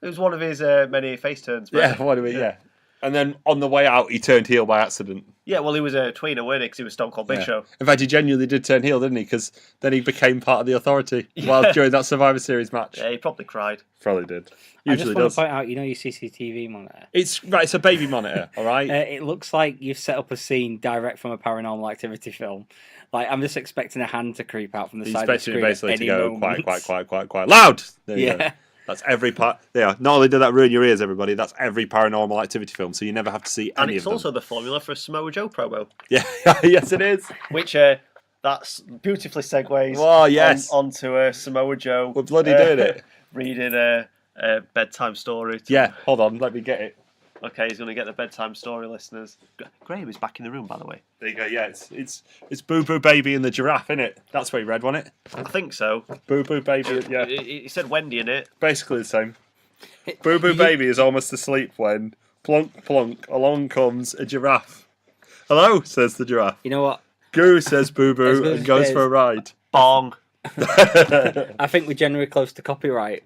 It was one of his many face turns. Yeah, what do we? Yeah. And then on the way out, he turned heel by accident. Yeah, well, he was a tweener, weren't he? Because he was Stone Cold Big Show. In fact, he genuinely did turn heel, didn't he? Because then he became part of the Authority while during that Survivor Series match. Yeah, he probably cried. Probably did. I just want to point out, your CCTV monitor. It's a baby monitor, all right? It looks like you've set up a scene direct from a Paranormal Activity film. Like, I'm just expecting a hand to creep out from the side of the screen. Basically to go quite loud. There you go. That's every part. Yeah. Not only did that ruin your ears, everybody, that's every Paranormal Activity film, so you never have to see any of them. And it's also the formula for a Samoa Joe promo. Yeah, yes, it is. Which that's beautifully segues onto Samoa Joe. We're bloody doing it. Reading a bedtime story. Yeah, hold on, let me get it. Okay, he's going to get the bedtime story, listeners. Graeme is back in the room, by the way. There you go. Yeah, it's Boo Boo Baby and the Giraffe, isn't it? That's what you read, wasn't it? I think so. Boo Boo Baby. Yeah. He said Wendy in it. Basically the same. Boo Boo Baby is almost asleep when plunk plunk along comes a giraffe. Hello, says the giraffe. You know what? Goo, says Boo Boo and goes for a ride. Bong. I think we're generally close to copyright.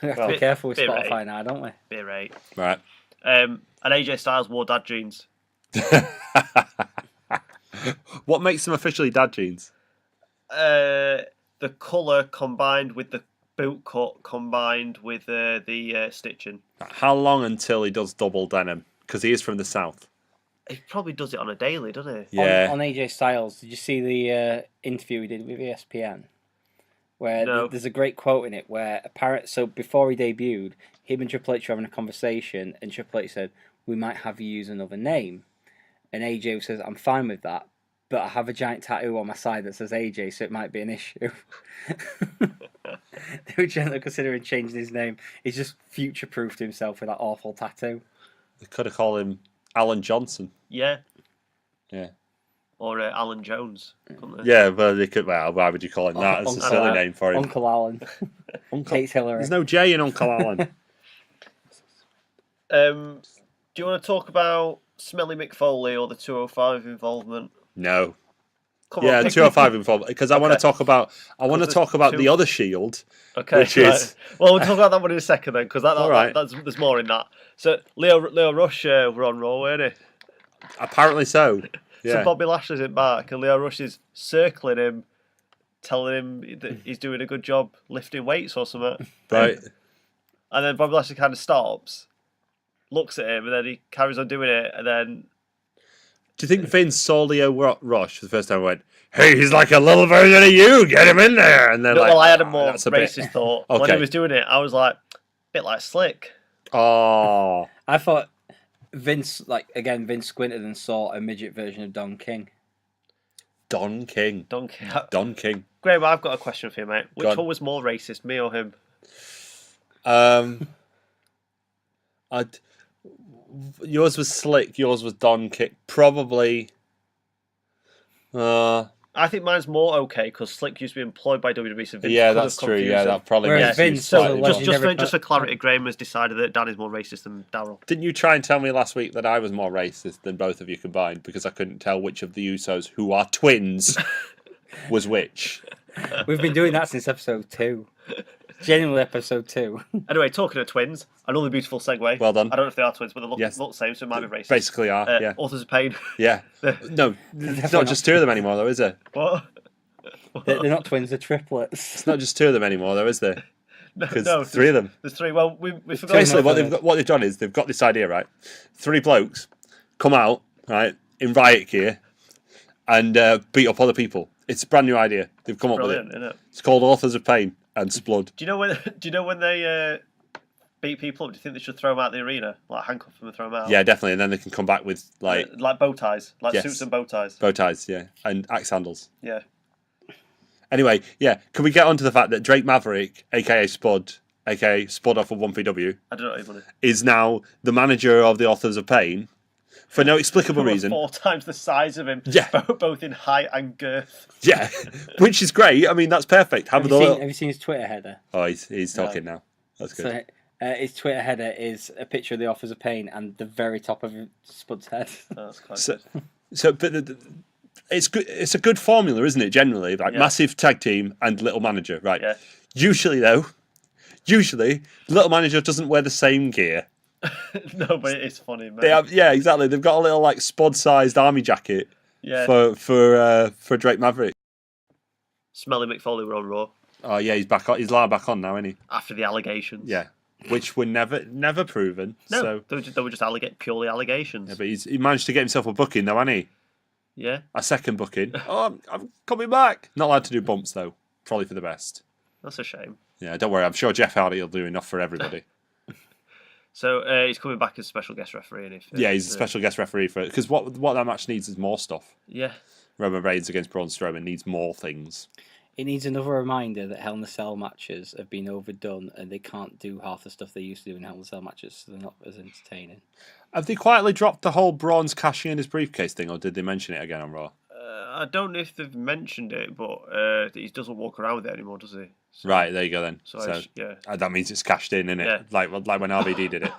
We have to be careful with Spotify now, don't we? Bit right. Right. And AJ Styles wore dad jeans. What makes them officially dad jeans? The colour combined with the boot cut combined with the stitching. How long until he does double denim? Because he is from the south. He probably does it on a daily, doesn't he? Yeah. On AJ Styles, did you see the interview he did with ESPN? Where there's a great quote in it where so before he debuted, him and Triple H were having a conversation, and Triple H said, "We might have you use another name," and AJ says, "I'm fine with that, but I have a giant tattoo on my side that says AJ, so it might be an issue." They were generally considering changing his name. He's just future-proofed himself with that awful tattoo. They could have called him Alan Johnson. Yeah. Yeah. Or Alan Jones. Yeah, but they could. Well, why would you call him that? It's a silly name for him. Uncle Alan. Hates Hillary. There's no J in Uncle Alan. Do you want to talk about Smelly Mick Foley or the 205 involvement? No. Come on. 205 involvement because I want to talk about. I want to talk about the other Shield. Okay. Which is. Well, we'll talk about that one in a second then, because there's more in that. So Leo Rush were on Raw, weren't he? Apparently so. Yeah. So Bobby Lashley's in back, and Leo Rush is circling him, telling him that he's doing a good job lifting weights or something. Right. And then Bobby Lashley kind of stops, looks at him, and then he carries on doing it, and then... Do you think Vince saw Leo Rush for the first time and went, "Hey, he's like a little version of you, get him in there"? And then I had a more racist thought. Okay. When he was doing it, I was like, a bit like Slick. Oh. I thought Vince squinted and saw a midget version of Don King. Don King. Graeme, I've got a question for you, mate. Which one was more racist, me or him? Yours was Slick. Yours was Don King. Probably. I think mine's more okay because Slick used to be employed by WWE. So Vince Yeah, could that's have true. confused Yeah, him. that probably Whereas makes Vince you is a slightly legend. more. Just for clarity, Graham has decided that Dan is more racist than Daryl. Didn't you try and tell me last week that I was more racist than both of you combined because I couldn't tell which of the Usos, who are twins, was which? We've been doing that since episode 2. Genuinely episode 2. Anyway, talking of twins, another beautiful segue. Well done. I don't know if they are twins, but they look, Yes. look the same, so it might be racist. Basically are, yeah. Authors of Pain. Yeah. No, it's not just two of them anymore, though, is there? What? They're not twins, they're triplets. It's not just two of them anymore, though, is there? Because No, three of them. There's three. Well, we forgot. Basically, enough what they've done is they've got this idea, right? 3 blokes come out, right, in riot gear and beat up other people. It's a brand new idea. They've come up Brilliant, with it. isn't it? It's called Authors of Pain and Splud. Do you know when? Do you know when they beat people up? Do you think they should throw them out the arena, like handcuff them and throw them out? Yeah, definitely. And then they can come back with like bow ties, like Yes. suits and bow ties. bow ties, yeah, and axe handles. Yeah. Anyway, yeah, can we get on to the fact that Drake Maverick, aka Spud, aka Spud off of 1PW, I don't know even. is now the manager of the Authors of Pain for no explicable reason. 4 times the size of him. Yeah. Both in height and girth. Yeah, which is great. I mean, that's perfect. Have you seen his Twitter header? Oh, he's talking now. That's good. So his Twitter header is a picture of the Authors of Pain and the very top of Spud's head. Oh, that's quite So, good. but it's good. It's a good formula, isn't it? Generally, like massive tag team and little manager, right? Yeah. Usually, though, the little manager doesn't wear the same gear. No, but it's funny, man. They have, yeah, exactly. They've got a little like Spud-sized army jacket. Yeah. For Drake Maverick. Smelly Mick Foley were on Raw Oh yeah, he's back on. He's lying back on now, isn't he? after the allegations. Yeah, which were never proven. No, So they were just purely allegations. yeah, but he managed to get himself a booking, though, hasn't he? Yeah, A second booking. Oh, I'm coming back. Not allowed to do bumps though. Probably for the best. that's a shame. Yeah, don't worry. I'm sure Jeff Hardy will do enough for everybody. So he's coming back as special guest referee. And Yeah, he's a special guest referee for it because what that match needs is more stuff. Yeah, Roman Reigns against Braun Strowman needs more things. It needs another reminder that Hell in a Cell matches have been overdone and they can't do half the stuff they used to do in Hell in a Cell matches, so they're not as entertaining. Have they quietly dropped the whole Braun's cashing in his briefcase thing, or did they mention it again on Raw? I don't know if they've mentioned it, but he doesn't walk around with it anymore, does he? So, Right, there you go then. So, yeah. That means it's cashed in, isn't it? Yeah. Like when RVD did it.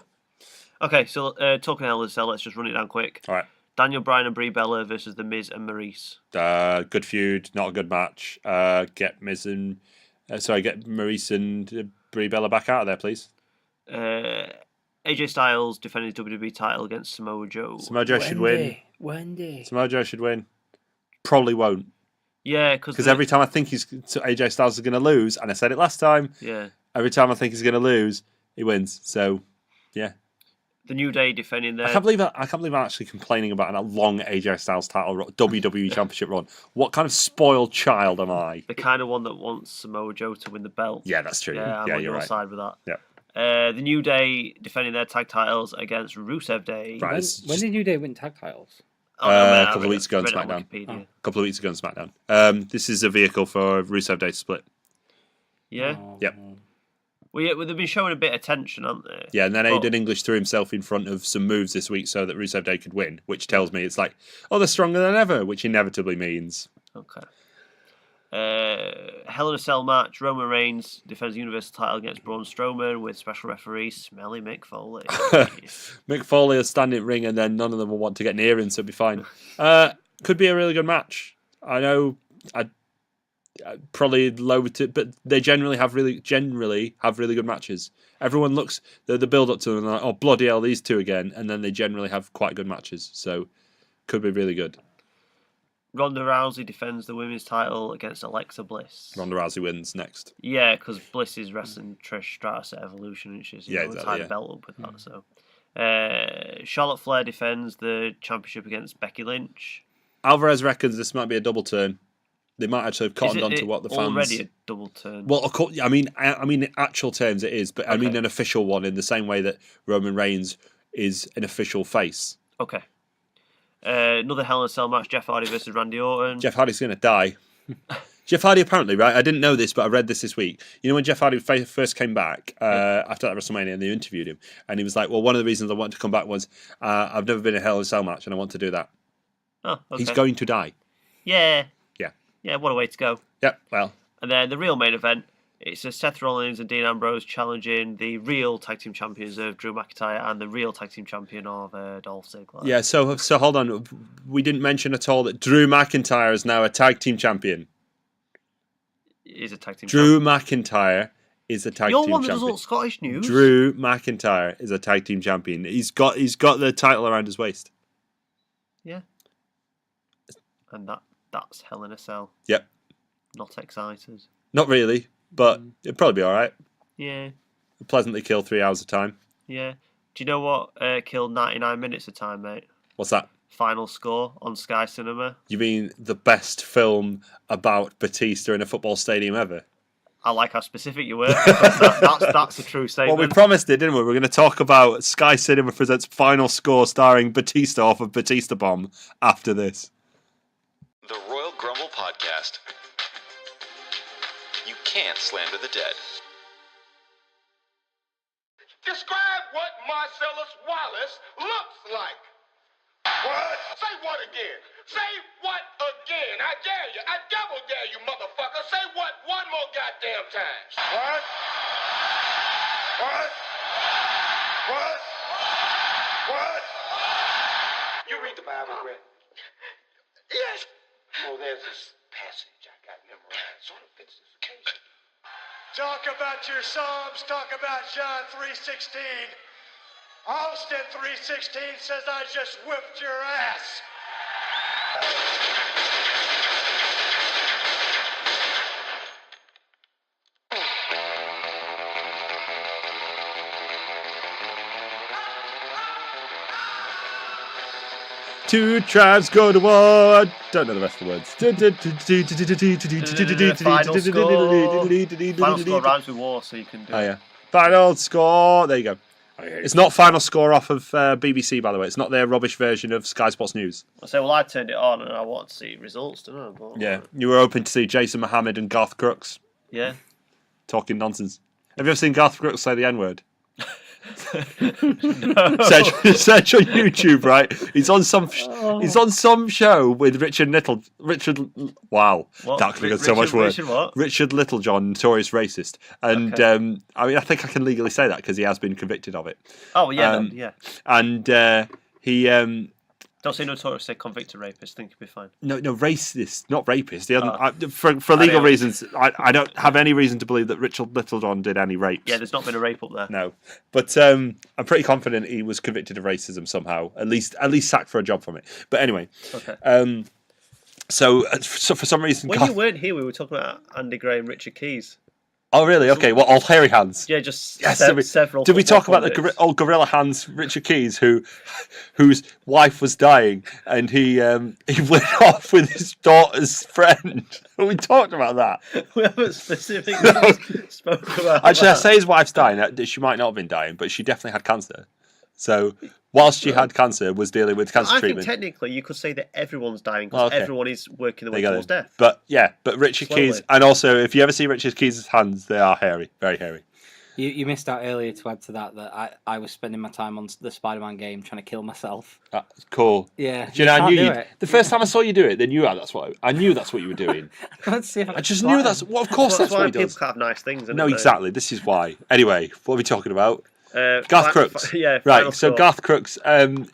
Okay, so talking Hell in a Cell, let's just run it down quick. All right. Daniel Bryan and Brie Bella versus The Miz and Maurice. Good feud, not a good match. Get Maurice and Brie Bella back out of there, please. AJ Styles defending his WWE title against Samoa Joe. Samoa Joe should win. Wendy. Samoa Joe should win. Probably won't. Yeah, Because every time I think AJ Styles is going to lose, and I said it last time, Yeah. every time I think he's going to lose, he wins. So, yeah. The New Day defending their... I can't believe I'm actually complaining about a long AJ Styles title WWE Championship run. What kind of spoiled child am I? The kind of one that wants Samoa Joe to win the belt. Yeah, that's true. Yeah, I'm yeah on you're your right. side with that. Yeah. The New Day defending their tag titles against Rusev Day. Right. When did New Day win tag titles? Oh, no, man, a couple of weeks ago on read it SmackDown. Wikipedia. A couple of weeks ago on SmackDown. This is a vehicle for Rusev Day to split. Yeah. Yep. Well, they've been showing a bit of tension, haven't they? Yeah, and then But- Aiden English threw himself in front of some moves this week so that Rusev Day could win, which tells me it's like, oh, they're stronger than ever, which inevitably means. Okay. Hell in a Cell match. Roman Reigns defends the Universal title against Braun Strowman with special referee Smelly Mick Foley. Mick Foley will stand in ring and then none of them will want to get near him, so it'll be fine. Could be a really good match. I know I'd probably low to, but they generally have really good matches. Everyone looks the build up to them and they're like, oh bloody hell, these two again, and then they generally have quite good matches. So could be really good. Ronda Rousey defends the women's title against Alexa Bliss. Ronda Rousey wins next. Yeah, because Bliss is wrestling Trish Stratus at Evolution, and she's Exactly, tied the belt up with that. So, Charlotte Flair defends the championship against Becky Lynch. Alvarez reckons this might be a double turn. They might actually have cottoned on to what the fans. Already a double turn. Well, of course, I mean, in actual terms, it is, but I mean an official one in the same way that Roman Reigns is an official face. Okay. Another Hell in a Cell match: Jeff Hardy versus Randy Orton. Jeff Hardy's going to die. Jeff Hardy apparently, right? I didn't know this, but I read this week. You know when Jeff Hardy first came back after that WrestleMania, and they interviewed him, and he was like, "Well, one of the reasons I wanted to come back was I've never been in a Hell in a Cell match, and I want to do that." Oh, okay. He's going to die. Yeah. Yeah. Yeah, what a way to go. Yeah, well. And then the real main event, it's Seth Rollins and Dean Ambrose challenging the real tag team champions of Drew McIntyre and the real tag team champion of Dolph Ziggler. Yeah, so hold on. We didn't mention at all that Drew McIntyre is now a tag team champion. He's a tag team Drew champion. McIntyre is a tag You're team one that does champion. all Scottish news. Drew McIntyre is a tag team champion. He's got the title around his waist. Yeah. And that's Hell in a Cell. Yep. Not excited. Not really, but it'd probably be all right. Yeah. Pleasantly kill 3 hours of time. Yeah. Do you know what killed 99 minutes of time, mate? What's that? Final Score on Sky Cinema. You mean the best film about Batista in a football stadium ever? I like how specific you were. That's a true statement. Well, we promised it, didn't we? We're going to talk about Sky Cinema presents Final Score starring Batista off of Batista Bomb after this. The Royal Grumble Podcast. You can't slander the dead. Describe what Marcellus Wallace looks like. What? Say what again? Say what again? I dare you. I double dare you, motherfucker. Say what one more goddamn time. What? What? What? What? You read the Bible, Brett? Yes. Oh, there's this passage I got memorized. Sort of fits this occasion. Talk about your Psalms. Talk about John 3:16. Austin 3:16 says I just whipped your ass. Two tribes go to war. Don't know the rest of the words. Final Score rhymes with war, so you can do Oh, yeah. Final score. There you go. It's not final score off of BBC, by the way. It's not their rubbish version of Sky Sports News. I say, well, I turned it on and I want to see results, don't I? But, Yeah. You were hoping to see Jason Mohammed and Garth Crooks Yeah. talking nonsense. Have you ever seen Garth Crooks say the N-word? No. Search on YouTube, right? He's on some show with Richard. Wow, What? that could have got so much worse. Richard what? Richard Littlejohn, notorious racist, and Okay. I mean, I think I can legally say that because he has been convicted of it. Oh, yeah, Um, no, yeah. And he Don't say notorious, say convicted rapist. Think you'll be fine. no racist, not rapist. He hasn't, Oh. for legal know. reasons, I don't have any reason to believe that Richard Littlejohn did any rapes. Yeah, there's not been a rape up there. No, but I'm pretty confident he was convicted of racism somehow. At least sacked for a job from it. But anyway, Okay. so for some reason, When you weren't here, we were talking about Andy Gray and Richard Keys. oh really? Okay, well, all hairy hands. Yeah, just Yes, several. Did we talk football about the pundits. old gorilla hands, Richard Keys, whose wife was dying, and he went off with his daughter's friend? We talked about that. We haven't specifically spoke about Actually, I that. say his wife's dying. She might not have been dying, but she definitely had cancer. So whilst she had cancer, was dealing with cancer I think treatment. technically you could say that everyone's dying because Okay. everyone is working their There way you go towards then. death. But Richard Slowly. Keys, and also if you ever see Richard Keys' hands, they are hairy, very hairy. You missed out earlier to add to that I was spending my time on the Spider-Man game trying to kill myself. Cool. Yeah, Do you know, I can't knew do you. it. The first time I saw you do it, then I knew that's what you were doing. Let's see if I just knew that's. Well, of course, that's why what he people does. can't have nice things. Isn't No, it? exactly. This is why. Anyway, what are we talking about? Garth Fi- Crooks. Yeah, Right. Final So Score. Garth Crooks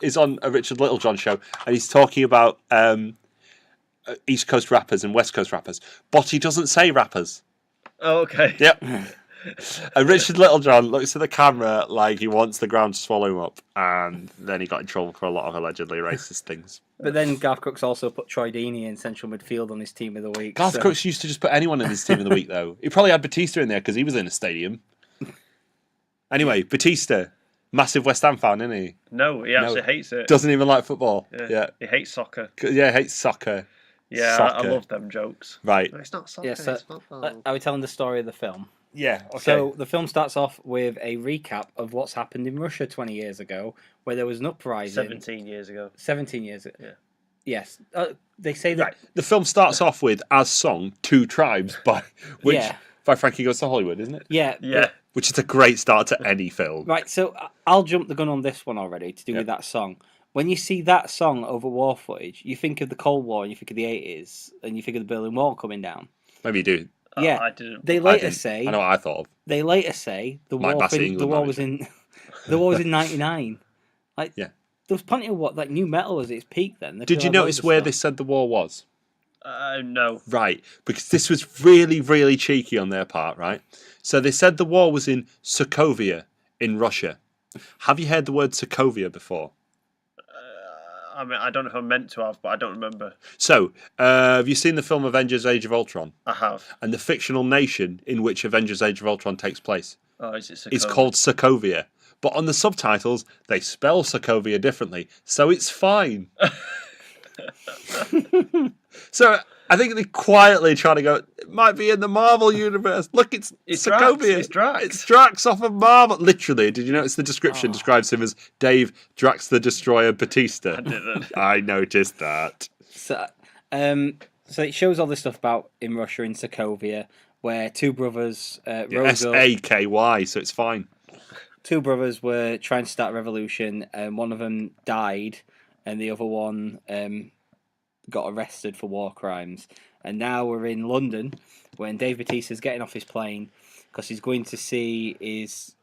is on a Richard Littlejohn show, and he's talking about East Coast rappers and West Coast rappers, but he doesn't say rappers. Oh, okay. Yep. And Richard Littlejohn looks at the camera like he wants the ground to swallow him up, and then he got in trouble for a lot of allegedly racist things. But then Garth Crooks also put Troy Deeney in central midfield on his team of the week. Garth so- Crooks used to just put anyone in his team of the week, though. He probably had Batista in there because he was in a stadium. Anyway, Batista, massive West Ham fan, isn't he? No, he actually hates it. Doesn't even like football. Yeah. He hates soccer. Yeah, hates soccer. Yeah, I Soccer. love them jokes. Right. No, it's not soccer. Yeah, so it's football. are we telling the story of the film? Yeah, okay. So the film starts off with a recap of what's happened in Russia 20 years ago, where there was an uprising. 17 years ago. 17 years ago. Yeah. Yes. They say that. Right. The film starts off with, as song, Two Tribes, by Frankie Goes to Hollywood, isn't it? Yeah. Yeah. Which is a great start to any film. Right, so I'll jump the gun on this one already to do with that song. when you see that song over war footage, you think of the Cold War, and you think of the 80s, and you think of the Berlin Wall coming down. Maybe you do. Yeah, I didn't. They I later didn't. say. I know what I thought of. They later say the Mike war. Massey, The England war manager. was in. The war was in '99. Like, Yeah. There was plenty of like new metal was at its peak then. They Did could you have loads notice of where stuff. they said the war was? No. Right, because this was really, really cheeky on their part, right? So they said the war was in Sokovia in Russia. Have you heard the word Sokovia before? I mean, I don't know if I meant to have, but I don't remember. So, have you seen the film Avengers Age of Ultron? I have. And the fictional nation in which Avengers Age of Ultron takes place? Oh, is it It's Sokovia? called Sokovia. But on the subtitles, they spell Sokovia differently, so it's fine. So I think they're quietly trying to go, it might be in the Marvel universe. Look, it's Sokovia. Drax. It's Drax. It's Drax off of Marvel. Literally, did you notice the description describes him as Dave Drax the Destroyer Batista? I didn't. I noticed that. So it shows all this stuff about in Russia in Sokovia, where two brothers rose up. SAKY, so it's fine. Two brothers were trying to start a revolution, and one of them died, and the other one got arrested for war crimes. And now we're in London when Dave Batista's getting off his plane because he's going to see his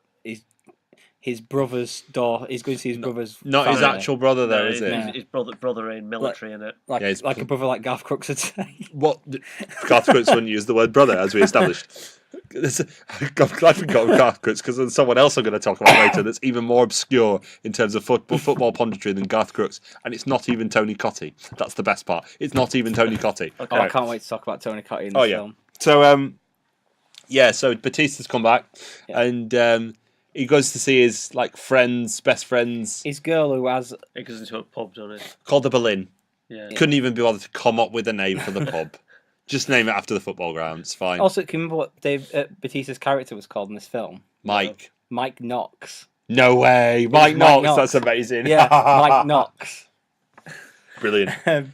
brother's daughter. He's going to see his brother's Not his family. actual brother, though, is his, it? his brother in military, in it. like Yeah, he's a brother like Garth Crooks would say. What? Garth Crooks wouldn't use the word brother, as we established. I'm glad we got Garth Crooks because there's someone else I'm going to talk about later that's even more obscure in terms of football punditry than Garth Crooks, and it's not even Tony Cotti. That's the best part. It's not even Tony Cotti. Oh, I can't wait to talk about Tony Cotti in this film. So so Batista's come back, and he goes to see his best friends, His girl who has It goes into a pub, doesn't it? called the Berlin. Yeah. Couldn't even be bothered to come up with a name for the pub. Just name it after the football ground. It's fine. also. Can you remember what Dave Batista's character was called in this film? Mike. Mike Knox. No way. Mike Mike Knox. Knox. That's amazing. Yeah, Mike Knox. Brilliant. So,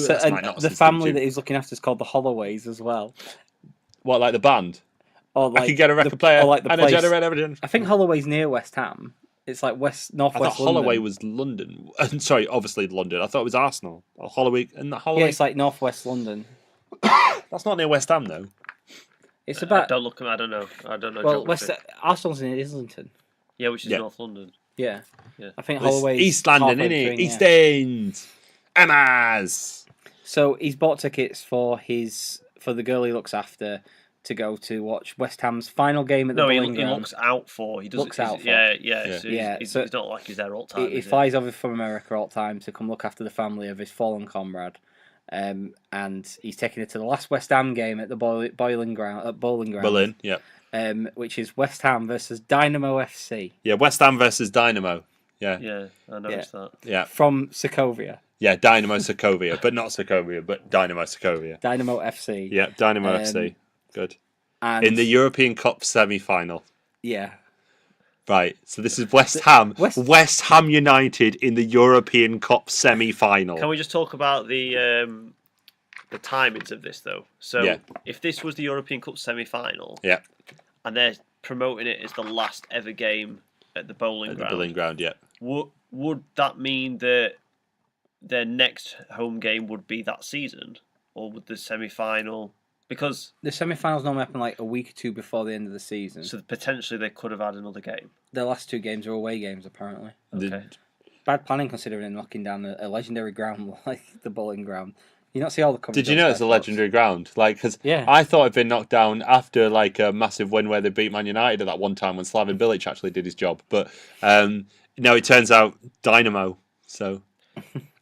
That's and Mike Knox's the theme family tune. that he's looking after is called the Holloways as well. What, like the band? Or like I could get a record player or like the and place. a generator. I think Holloway's near West Ham. It's like I northwest thought London. Holloway was London. Sorry, obviously London. I thought it was Arsenal. Or Holloway and the Holloway. Yeah, it's like northwest London. That's not near West Ham though. It's about Don't look. I don't know. I don't know. well, geography. Arsenal's in Islington. Yeah, which is Yeah. North London. Yeah, Yeah. I think Well, it's Holloway's East London, halfway isn't it? between, East yeah. End. Emma's. So he's bought tickets for the girl he looks after to go to watch West Ham's final game at the No, he Bowling Ground. looks out for. He doesn't. Looks out for. Yeah. Yeah. So Yeah, he's so it's not like he's there all the time. He is flies over from America all the time to come look after the family of his fallen comrade, and he's taking her to the last West Ham game at the Bowling Ground, Berlin. Yeah. which is West Ham versus Dynamo FC Yeah. West Ham versus Dynamo. Yeah. Yeah, I noticed that. Yeah. from Sokovia. Yeah. Dynamo Sokovia, but not Sokovia, but Dynamo Sokovia. Dynamo FC. Yeah. Dynamo FC. Good. And In the European Cup semi-final. yeah, Right, so this is West Ham. West- West Ham United in the European Cup semi-final. Can we just talk about the timings of this though? So Yeah. if this was the European Cup semi-final, Yeah, and they're promoting it as the last ever game at the Bowling at the Ground, Berlin ground. Yeah, would that mean that their next home game would be that season, or would the semi-final? Because the semi-finals normally happen like a week or two before the end of the season. so potentially they could have had another game. The last two games are away games, apparently. Okay. Bad planning considering knocking down a legendary ground like the Bowling Ground. You not see all the coverage. did you on know it's a Sky Sports? legendary ground? Like, because Yeah. I thought it'd been knocked down after like a massive win where they beat Man United at that one time when Slaven Bilic actually did his job. But no, it turns out Dynamo. So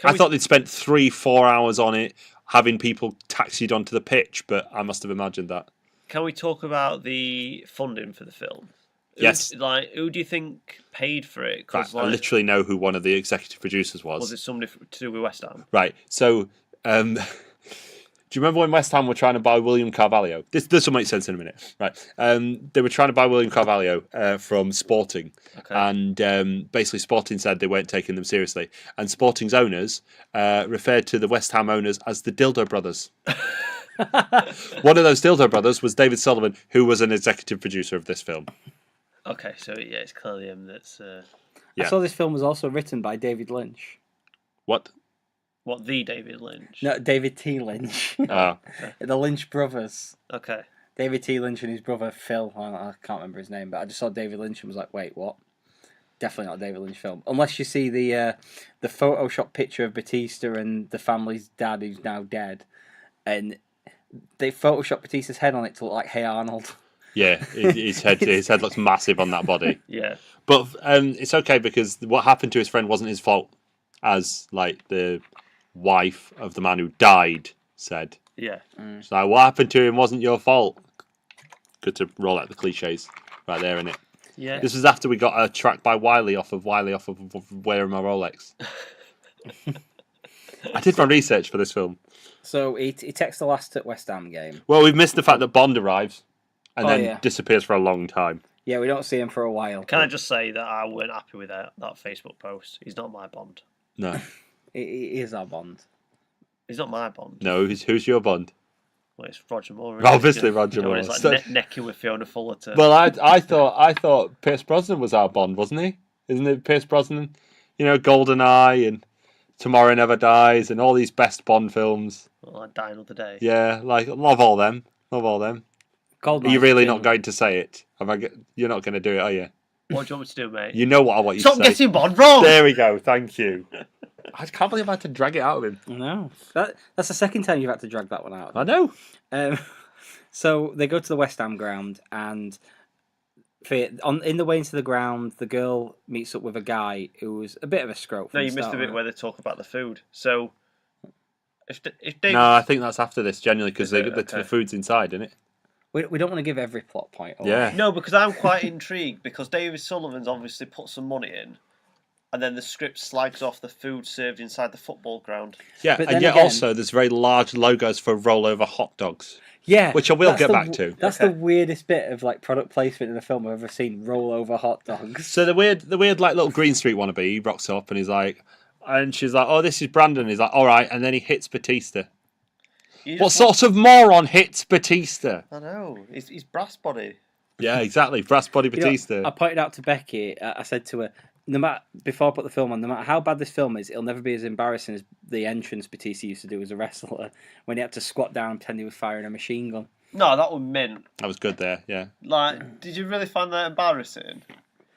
I thought they'd spent 3-4 hours on it, having people taxied onto the pitch, but I must have imagined that. Can we talk about the funding for the film? Yes. Who do you think paid for it? Right, Because I literally know who one of the executive producers was. was it somebody to do with West Ham? Right, so do you remember when West Ham were trying to buy William Carvalho? This will make sense in a minute. Right, they were trying to buy William Carvalho from Sporting, Okay. and basically Sporting said they weren't taking them seriously, and Sporting's owners referred to the West Ham owners as the Dildo Brothers. One of those Dildo Brothers was David Sullivan, who was an executive producer of this film. Okay, so yeah, it's clearly him that's... Yeah. I saw this film was also written by David Lynch. What? What, the David Lynch? No, David T. Lynch. Oh. The Lynch brothers. Okay. David T. Lynch and his brother Phil. I can't remember his name, but I just saw David Lynch and was like, wait, what? Definitely not a David Lynch film. Unless you see the Photoshop picture of Batista and the family's dad who's now dead. And they Photoshopped Batista's head on it to look like Hey Arnold. Yeah, his head looks massive on that body. Yeah. But it's okay because what happened to his friend wasn't his fault, as like the wife of the man who died said. Yeah. It's like, what happened to him wasn't your fault. Good to roll out the cliches right there, innit? Yeah. This was after we got a track by Wiley off of Wearing My Rolex. I did my research for this film. So he takes the last at West Ham game. Well, we've missed the fact that Bond arrives and then yeah. disappears for a long time. Yeah, we don't see him for a while. Can I just say that I weren't happy with that Facebook post? He's not my Bond. No. He is our Bond. He's not my Bond. No, who's your Bond? Well, it's Roger Moore. Isn't Obviously, it? Roger Moore. He's like So- necking with Fiona Fullerton. Well, I thought Pierce Brosnan was our Bond, wasn't he? Isn't it Pierce Brosnan? You know, GoldenEye and Tomorrow Never Dies and all these best Bond films. Well, like Die Another Day. Yeah, like love all them. Are you really not going to say it? You're not going to do it, are you? What do you want me to do, mate? You know what I want you Stop to say. getting Bond wrong! There we go. Thank you. I can't believe I had to drag it out of him. No, that's the second time you've had to drag that one out. I know. So they go to the West Ham ground, and in the way into the ground, the girl meets up with a guy who was a bit of a scrote. No, you missed the bit where they talk about the food. So, if David... No, I think that's after this, genuinely, because Is it? the food's inside, isn't it? We don't want to give every plot point away. Yeah. No, because I'm quite intrigued, because David Sullivan's obviously put some money in, and then the script slags off the food served inside the football ground. Yeah, But and then yet again- also there's very large logos for rollover hot dogs. Yeah, Which I will that's get the- back to. That's the weirdest bit of like product placement in a film I've ever seen. Roll over hot dogs. So the weird like little Green Street wannabe, he rocks up and he's like, and she's like, oh, this is Brandon. He's like, all right, and then he hits Batista. You What just sort of moron hits Batista? I know. He's brass body. Yeah, exactly. Brass body You know, Batista. I pointed out to Becky. I said to her, no matter before I put the film on, no matter how bad this film is, it'll never be as embarrassing as the entrance Batista used to do as a wrestler when he had to squat down and pretend he was firing a machine gun. No, that was mint. That was good there, yeah. Like, did you really find that embarrassing?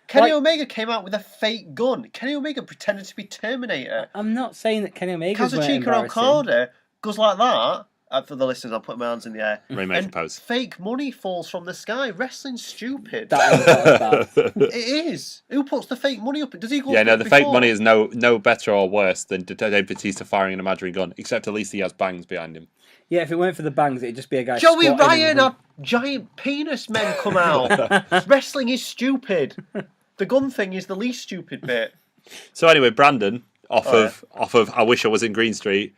Kenny Like- Omega came out with a fake gun. Kenny Omega pretended to be Terminator. I'm not saying that Kenny Omega's weren't Kazuchika embarrassing. Okada goes like that. For the listeners, I'll put my hands in the air. Rainmaker And pose. fake money falls from the sky. Wrestling's stupid. That was bad. It is. Who puts the fake money up? Does he go Yeah, up no, it the fake before? money is no better or worse than Dave Batista firing an imaginary gun, except at least he has bangs behind him. Yeah, if it weren't for the bangs, it'd just be a guy. Joey squatting Ryan in- had giant penis men come out. Wrestling is stupid. The gun thing is the least stupid bit. So anyway, Brandon, off of I Wish I Was in Green Street,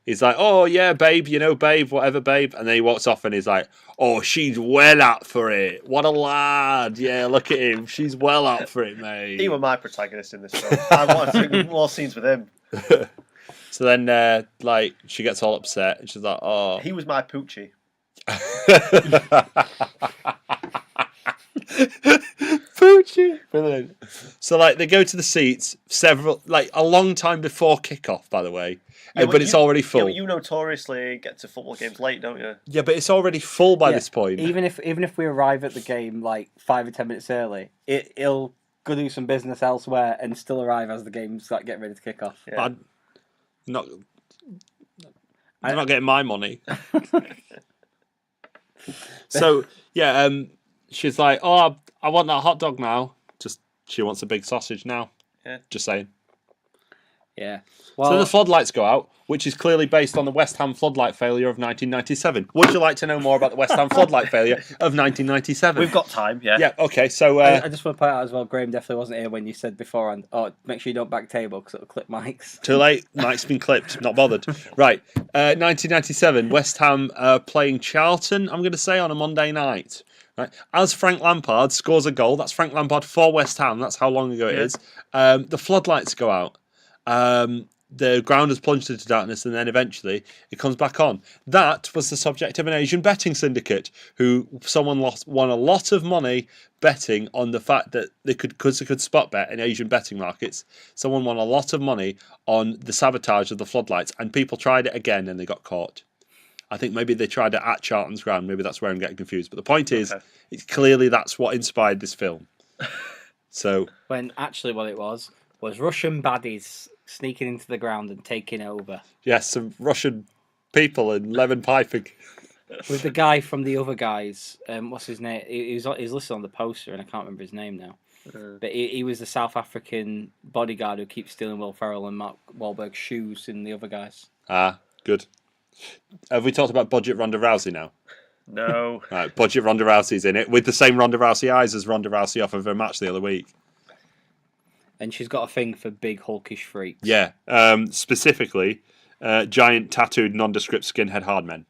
he's like, oh yeah, babe, you know, babe, whatever, babe. And then he walks off and he's like, oh, she's well up for it. What a lad. Yeah, look at him. She's well up for it, mate. He was my protagonist in this film. I wanted more scenes with him. So then, like, she gets all upset and she's like, oh. He was my Poochie. Poochie. Brilliant. So, like, they go to the seats a long time before kickoff, by the way. Yeah, but it's already full. Yeah, you notoriously get to football games late, don't you? Yeah, but it's already full by Yeah, this point. Even if we arrive at the game like 5 or 10 minutes early, it'll go do some business elsewhere and still arrive as the game's like getting ready to kick off. Yeah. I'm not getting my money. So yeah, she's like, "Oh, I want that hot dog now." She wants a big sausage now. Yeah. Just saying. Yeah. So Well, the floodlights go out, which is clearly based on the West Ham floodlight failure of 1997. Would you like to know more about the West Ham floodlight failure of 1997? We've got time, yeah. Yeah. Okay. So I just want to point out as well, Graeme definitely wasn't here when you said beforehand, oh, make sure you don't back table because it'll clip mics. too late. Mike's been clipped. Not bothered. Right. 1997. West Ham playing Charlton. I'm going to say on a Monday night. Right. As Frank Lampard scores a goal, that's Frank Lampard for West Ham. That's how long ago it is. The floodlights go out. the ground has plunged into darkness, and then eventually it comes back on. That was the subject of an Asian betting syndicate someone won a lot of money betting on the fact that because they could spot bet in Asian betting markets. Someone won a lot of money on the sabotage of the floodlights, and people tried it again and they got caught. I think maybe they tried it at Charlton's Ground. Maybe that's where I'm getting confused. But the point is, it's clearly that's what inspired this film. So when actually what it was Russian baddies sneaking into the ground and taking over. Yes, some Russian people and lemon piping. With the guy from the other guys, what's his name? He's listed on the poster, and I can't remember his name now. But he was the South African bodyguard who keeps stealing Will Ferrell and Mark Wahlberg's shoes in the other guys. Ah, good. Have we talked about budget Ronda Rousey now? No. Right, budget Ronda Rousey's in it with the same Ronda Rousey eyes as Ronda Rousey off of her match the other week. And she's got a thing for big hulkish freaks. Yeah, specifically giant tattooed nondescript skinhead hard men.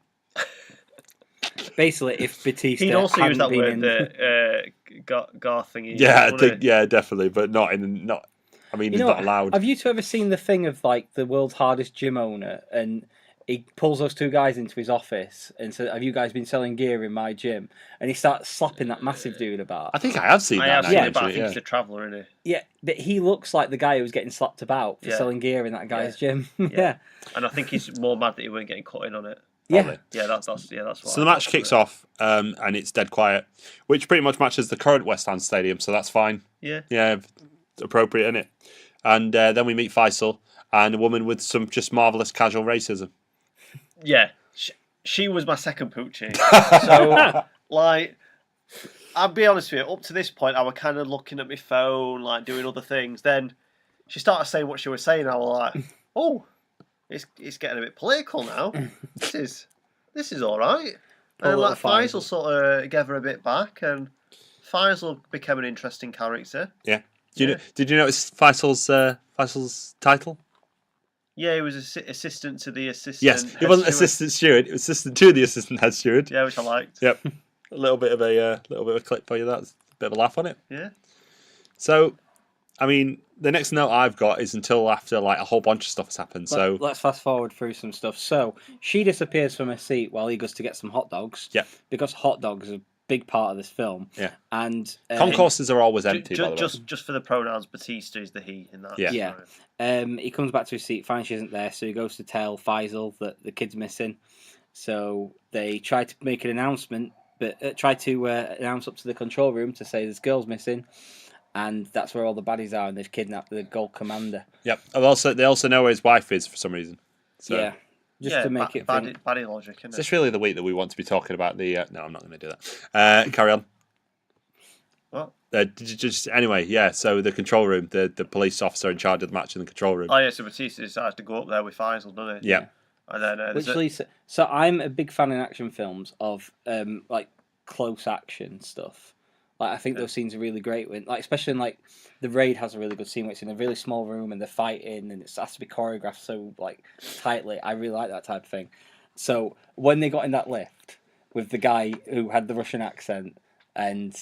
Basically, if Batista he'd also use that been word, Garth thingy. Yeah, yeah, definitely, but not. I mean, he's not allowed. Have you two ever seen the thing of like the world's hardest gym owner, and he pulls those two guys into his office and says, "Have you guys been selling gear in my gym?" And he starts slapping that massive dude about. I think I have seen that. I have seen it, but I actually, think he's a traveller, isn't he? Yeah, but he looks like the guy who was getting slapped about for selling gear in that guy's gym. Yeah, and I think he's more mad that he weren't getting cut in on it. Yeah, that's what. So the match kicks off, and it's dead quiet, which pretty much matches the current West Ham Stadium. So that's fine. Yeah, appropriate, isn't it? And then we meet Faisal and a woman with some just marvelous casual racism. Yeah, she was my second Poochie. So, like, I'll be honest with you, up to this point, I was kind of looking at my phone, like, doing other things. Then she started saying what she was saying, I was like, oh, it's getting a bit political now. This is all right. And, like, Faisal sort of gave her a bit back, and Faisal became an interesting character. Yeah. Did you notice Faisal's title? Yeah, he was assistant to the assistant. Yes, he wasn't assistant steward. He was assistant to the assistant head steward. Yeah, which I liked. Yep, a little bit of a clip for you. That's a bit of a laugh on it. Yeah. So, I mean, the next note I've got is until after like a whole bunch of stuff has happened. So let's fast forward through some stuff. So she disappears from her seat while he goes to get some hot dogs. Yeah. Because hot dogs are a big part of this film. Yeah. And concourses are always empty. By the way. Just for the pronouns, Batista is the he in that. Yeah. He comes back to his seat, finds she isn't there, so he goes to tell Faisal that the kid's missing. So they try to make an announcement, but announce up to the control room to say this girl's missing, and that's where all the baddies are, and they've kidnapped the gold commander. Yep. They also know where his wife is for some reason. So. Yeah. Just to make it baddie logic, isn't it? Is this really the week that we want to be talking about the... No, I'm not going to do that. Carry on. What? Anyway, yeah, so the control room, the police officer in charge of the match in the control room. Oh, yeah, so Batista decides to go up there with Faisal, doesn't he? Yeah. And then... So I'm a big fan in action films of like close action stuff. Like I think those scenes are really great when, like, especially in like The Raid has a really good scene where it's in a really small room and they're fighting and it has to be choreographed so like tightly. I really like that type of thing. So when they got in that lift with the guy who had the Russian accent and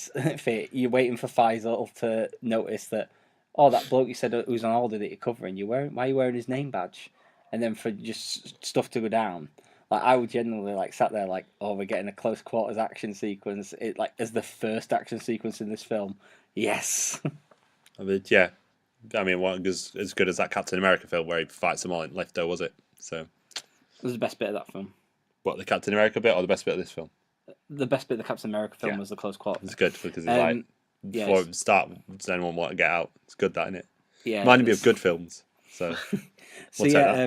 you're waiting for Faisal to notice that, oh, that bloke you said who's on holiday that you're covering, why are you wearing his name badge? And then for just stuff to go down. Like I would generally like sat there like, oh, we're getting a close quarters action sequence. It like as the first action sequence in this film. Yes. I mean, yeah. I mean, what was as good as that Captain America film where he fights them all in Lifto, was it? So. It was the best bit of that film. What, the Captain America bit or the best bit of this film? The best bit of the Captain America film was the close quarters. It's good because it's like before it start, does anyone want to get out? It's good, that, isn't it? Yeah. Reminding me of good films. So. So yeah,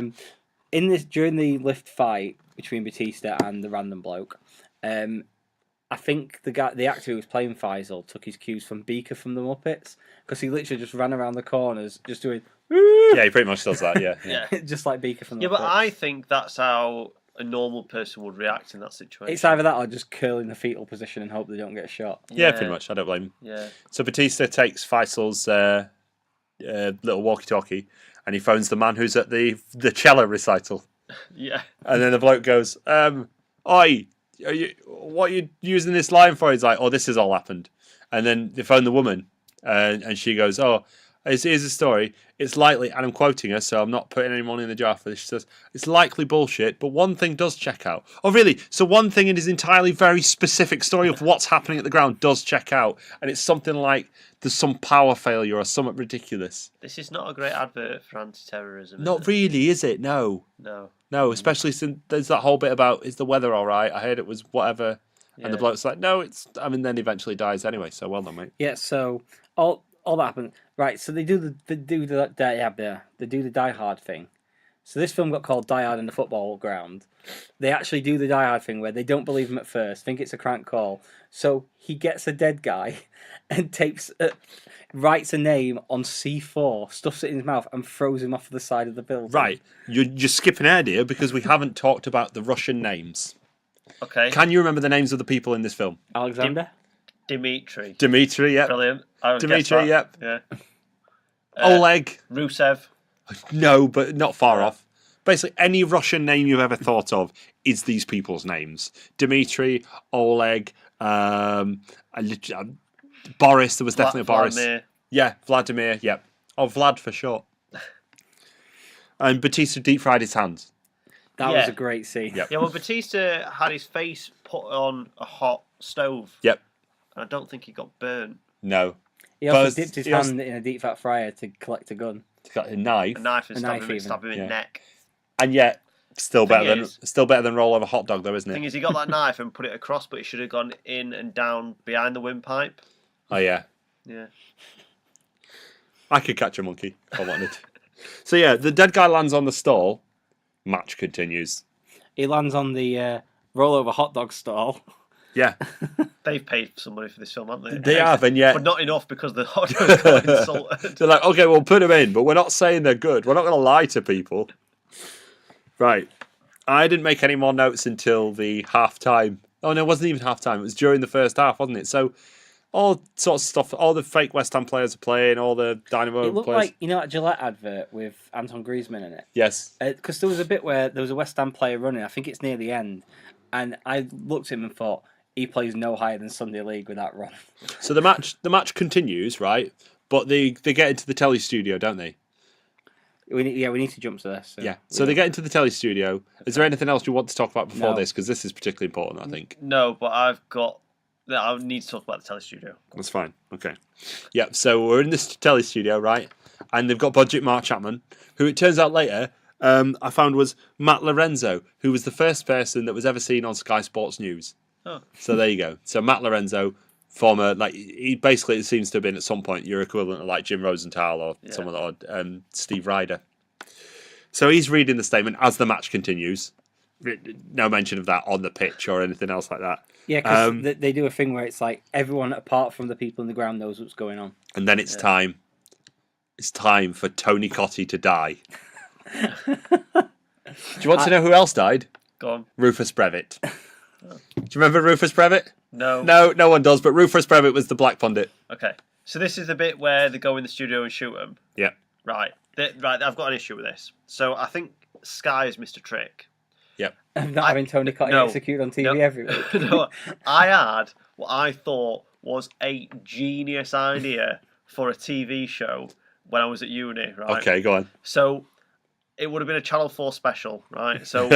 during the lift fight between Batista and the random bloke, I think the actor who was playing Faisal took his cues from Beaker from the Muppets because he literally just ran around the corners just doing. Yeah, he pretty much does that. Yeah. Just like Beaker from the Muppets. Yeah, but I think that's how a normal person would react in that situation. It's either that or just curl in the fetal position and hope they don't get shot. Yeah, pretty much. I don't blame him. Yeah. So Batista takes Faisal's little walkie-talkie and he phones the man who's at the cello recital. Yeah. And then the bloke goes, "Oi, what are you using this line for?" He's like, "Oh, this has all happened." And then they phone the woman, and she goes, "Oh, Here's a story. It's likely, and I'm quoting her, so I'm not putting any money in the jar for this. She says, it's likely bullshit, but one thing does check out. Oh, really? So one thing in his entirely very specific story of what's happening at the ground does check out. And it's something like there's some power failure or something ridiculous. This is not a great advert for anti-terrorism. Not really, is it? No. No, Especially since there's that whole bit about, is the weather all right? I heard it was whatever. Yeah. And the bloke's like, no, it's... I mean, then eventually dies anyway, so well done, mate. Yeah, so all that happened. Right, so they do the Die Hard thing. So this film got called Die Hard in the Football Ground. They actually do the Die Hard thing where they don't believe him at first, think it's a crank call. So he gets a dead guy and writes a name on C4, stuffs it in his mouth, and throws him off the side of the building. Right, you're skipping ahead here because we haven't talked about the Russian names. Okay. Can you remember the names of the people in this film? Alexander? Dimitri. Dimitri, yep. Brilliant. I would guess Dimitri, that. yep. Yeah. Oleg. Rusev. No, but not far off. Basically, any Russian name you've ever thought of is these people's names. Dimitri, Oleg, Boris. There was definitely a Boris. Vladimir. Yeah, Vladimir, yep. Oh, Vlad for short. And Batista deep fried his hands. That was a great scene. Yep. Yeah, well, Batista had his face put on a hot stove. Yep. And I don't think he got burnt. No. He also But dipped his he also- hand in a deep fat fryer to collect a gun. He's got a knife. A knife and A stab knife him, even, stab him in the yeah. neck. And yet, still Thing better than roll over hot dog, though, isn't Thing it? is, he got that knife and put it across, but he should have gone in and down behind the windpipe. Oh yeah, Yeah. I could catch a monkey if I wanted. So yeah, the dead guy lands on the stall. Match continues. He lands on the rollover hot dog stall. Yeah, They've paid some money for this film, haven't they? they have, and yet But not enough because the hot dog got insulted. they're like, okay, we'll put them in, but we're not saying they're good. We're not going to lie to people. Right. I didn't make any more notes until the half time. Oh no, it wasn't even half time. It was during the first half, wasn't it? So all sorts of stuff. All the fake West Ham players are playing. All the Dynamo It looked players. like, that Gillette advert with Anton Griezmann in it. Yes. Because there was a bit where there was a West Ham player running. I think it's near the end. And I looked at him and thought, he plays no higher than Sunday League with that run. So the match continues, right? But they get into the telly studio, don't they? We need to jump to this. Yeah. So they get into the telly studio. Is there anything else you want to talk about before No. this? Because this is particularly important, I think. No, but I need to talk about the telestudio. That's fine. Okay. Yeah. So we're in this telly studio, right? And they've got Budget Mark Chapman, who it turns out later I found was Matt Lorenzo, who was the first person that was ever seen on Sky Sports News. Oh. So there you go. So Matt Lorenzo, former, he basically it seems to have been at some point your equivalent of like Jim Rosenthal or someone or Steve Ryder. So he's reading the statement as the match continues. No mention of that on the pitch or anything else like that. Yeah, because they do a thing where it's like everyone apart from the people in the ground knows what's going on. And then it's time. It's time for Tony Cottee to die. Do you want to know who else died? Go on. Rufus Brevitt. Do you remember Rufus Brevitt? No. No one does, but Rufus Brevitt was the black pundit. Okay. So this is the bit where they go in the studio and shoot him. Yeah. Right. Right. I've got an issue with this. So I think Sky is Mr. Trick. Yep. Not having Tony Cottee execute on TV every week. No, I had what I thought was a genius idea for a TV show when I was at uni, right? Okay, go on. So it would have been a Channel 4 special, right? So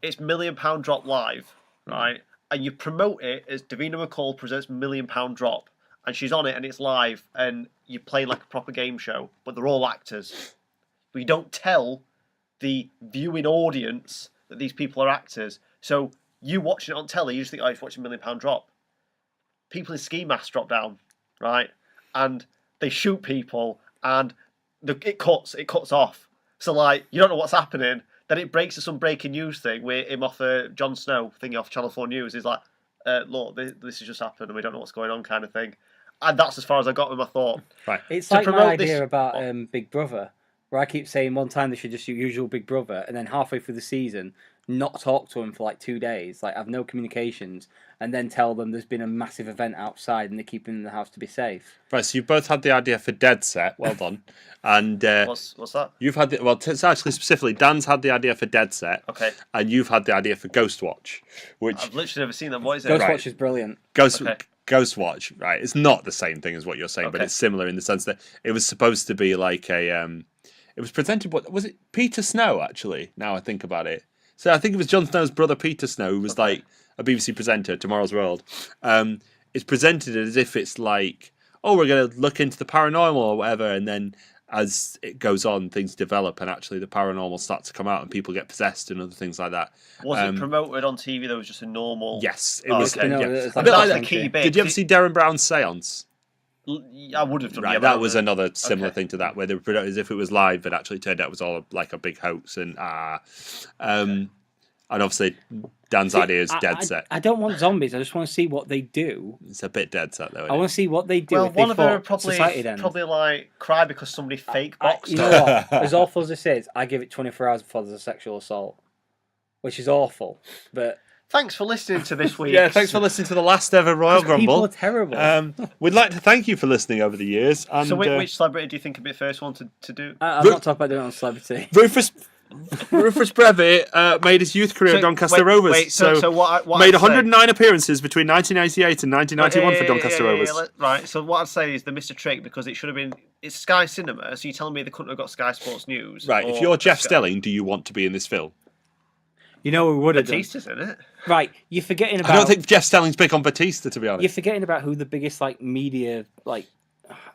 it's £1 Million Drop Live, right? And you promote it as Davina McCall presents £1 Million Drop, and she's on it and it's live, and you're playing like a proper game show, but they're all actors. But you don't tell the viewing audience that these people are actors. So you watching it on telly, you just think, oh, you're watching £1 Million Drop. People in ski masks drop down, right? And they shoot people, and it cuts off. So, like, you don't know what's happening. Then it breaks to some breaking news thing where him off Jon Snow thingy off Channel 4 News. He's like, look, this has just happened and we don't know what's going on kind of thing. And that's as far as I got with my thought. Right. It's To like my promote idea this- about Big Brother, where I keep saying one time they should just do usual Big Brother, and then halfway through the season, not talk to them for like 2 days, like have no communications, and then tell them there's been a massive event outside and they keep them in the house to be safe. Right, so you've both had the idea for Dead Set. Well done. And What's that? you've had it's actually specifically Dan's had the idea for Dead Set. Okay. And you've had the idea for Ghost Watch, which I've literally never seen that. What is it? Ghostwatch Right. is brilliant. Ghost Okay. Ghostwatch, right? It's not the same thing as what you're saying, but Okay. it's similar in the sense that it was supposed to be like a. It was presented. What was it? Peter Snow, actually. Now I think about it. So I think it was Jon Snow's brother, Peter Snow, who was like a BBC presenter, Tomorrow's World. It's presented as if it's like, oh, we're going to look into the paranormal or whatever, and then as it goes on, things develop, and actually the paranormal starts to come out, and people get possessed and other things like that. Was it promoted on TV? That was just a normal. Yes, it Oh, was. okay. No, Yeah. it's A like bit That's like the that. key bit. Did you ever see Darren Brown's Seance? I would have done. Right, yeah, but that I was don't know. another similar thing to that, where they were as if it was live, but actually turned out it was all like a big hoax, and and obviously Dan's idea is dead set. I don't want zombies. I just want to see what they do. It's a bit dead set though. I want to see what they do. Well, if they one of them fought probably society ends. like cry because somebody fake boxed You her. know what? As awful as this is, I give it 24 hours before there's a sexual assault, which is awful. But Thanks for listening to this week. Yeah, thanks for listening to the last ever Royal people Grumble. are terrible. We'd like to thank you for listening over the years. And, So which celebrity do you think would be the first one to do? I'm not talking about doing it on celebrity. Rufus Brevitt made his youth career at Doncaster Rovers. So what made I'd say- 109 appearances between 1988 and 1991 for Doncaster Rovers. Right, so what I'd say is the Mr. Trick, because it should have been... It's Sky Cinema, so you're telling me they couldn't have got Sky Sports News? Right, if or you're Jeff Sky- Stelling, do you want to be in this film? You know who would have done. Batista's in it. Right, you're forgetting about. I don't think Jeff Stelling's big on Batista, to be honest. You're forgetting about who the biggest media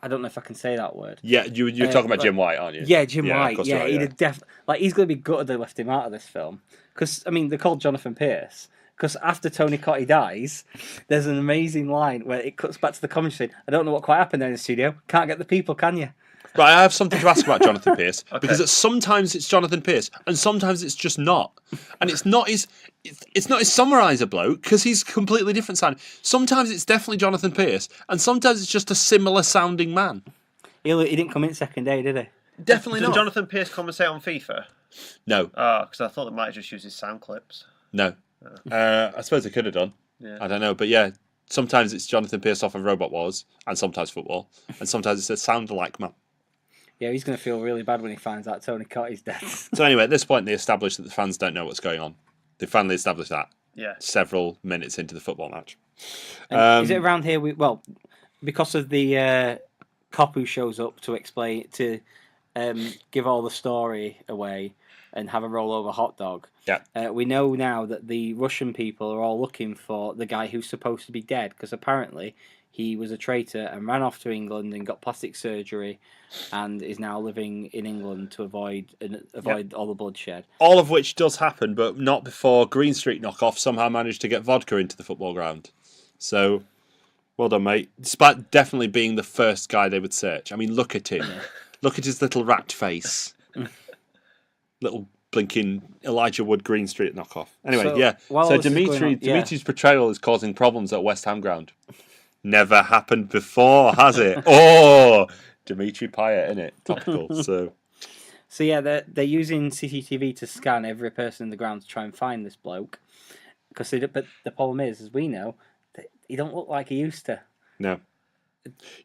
I don't know if I can say that word. Yeah, you're talking about Jim White, aren't you? Yeah, Jim of White. course Yeah, you are, he'd have he's going to be gutted they left him out of this film because they called Jonathan Pierce. Because after Tony Cotti dies, there's an amazing line where it cuts back to the commentary saying, "I don't know what quite happened there in the studio. Can't get the people, can you?" Right, I have something to ask about Jonathan Pierce because sometimes it's Jonathan Pierce and sometimes it's just not, and it's not his summariser bloke because he's completely different sounding. Sometimes it's definitely Jonathan Pierce, and sometimes it's just a similar sounding man. He didn't come in second day, did he? Definitely Did not. Jonathan Pierce commentate on FIFA? No, Because I thought they might have just used his sound clips. no. I suppose they could have done. Yeah. I don't know, but yeah, sometimes it's Jonathan Pierce off of Robot Wars, and sometimes football, and sometimes it's a sound-alike man. Yeah, he's going to feel really bad when he finds out Tony Cotti's dead. So anyway, at this point, they established that the fans don't know what's going on. They finally established that Yeah. several minutes into the football match. Is it around here? Because of the cop who shows up to explain give all the story away and have a rollover hot dog. Yeah. We know now that the Russian people are all looking for the guy who's supposed to be dead because apparently he was a traitor and ran off to England and got plastic surgery and is now living in England to avoid all the bloodshed. All of which does happen, but not before Green Street knockoff somehow managed to get vodka into the football ground. So, well done, mate. Despite definitely being the first guy they would search. I mean, look at him. Look at his little rat face. Little blinking Elijah Wood Green Street knockoff. Anyway, So, yeah. while So this is going on- Dimitri's portrayal is causing problems at West Ham ground. Never happened before, has it? Oh, Dimitri Payet, innit? Topical. So yeah, they're using CCTV to scan every person in the ground to try and find this bloke. But the problem is, as we know, he don't look like he used to. No.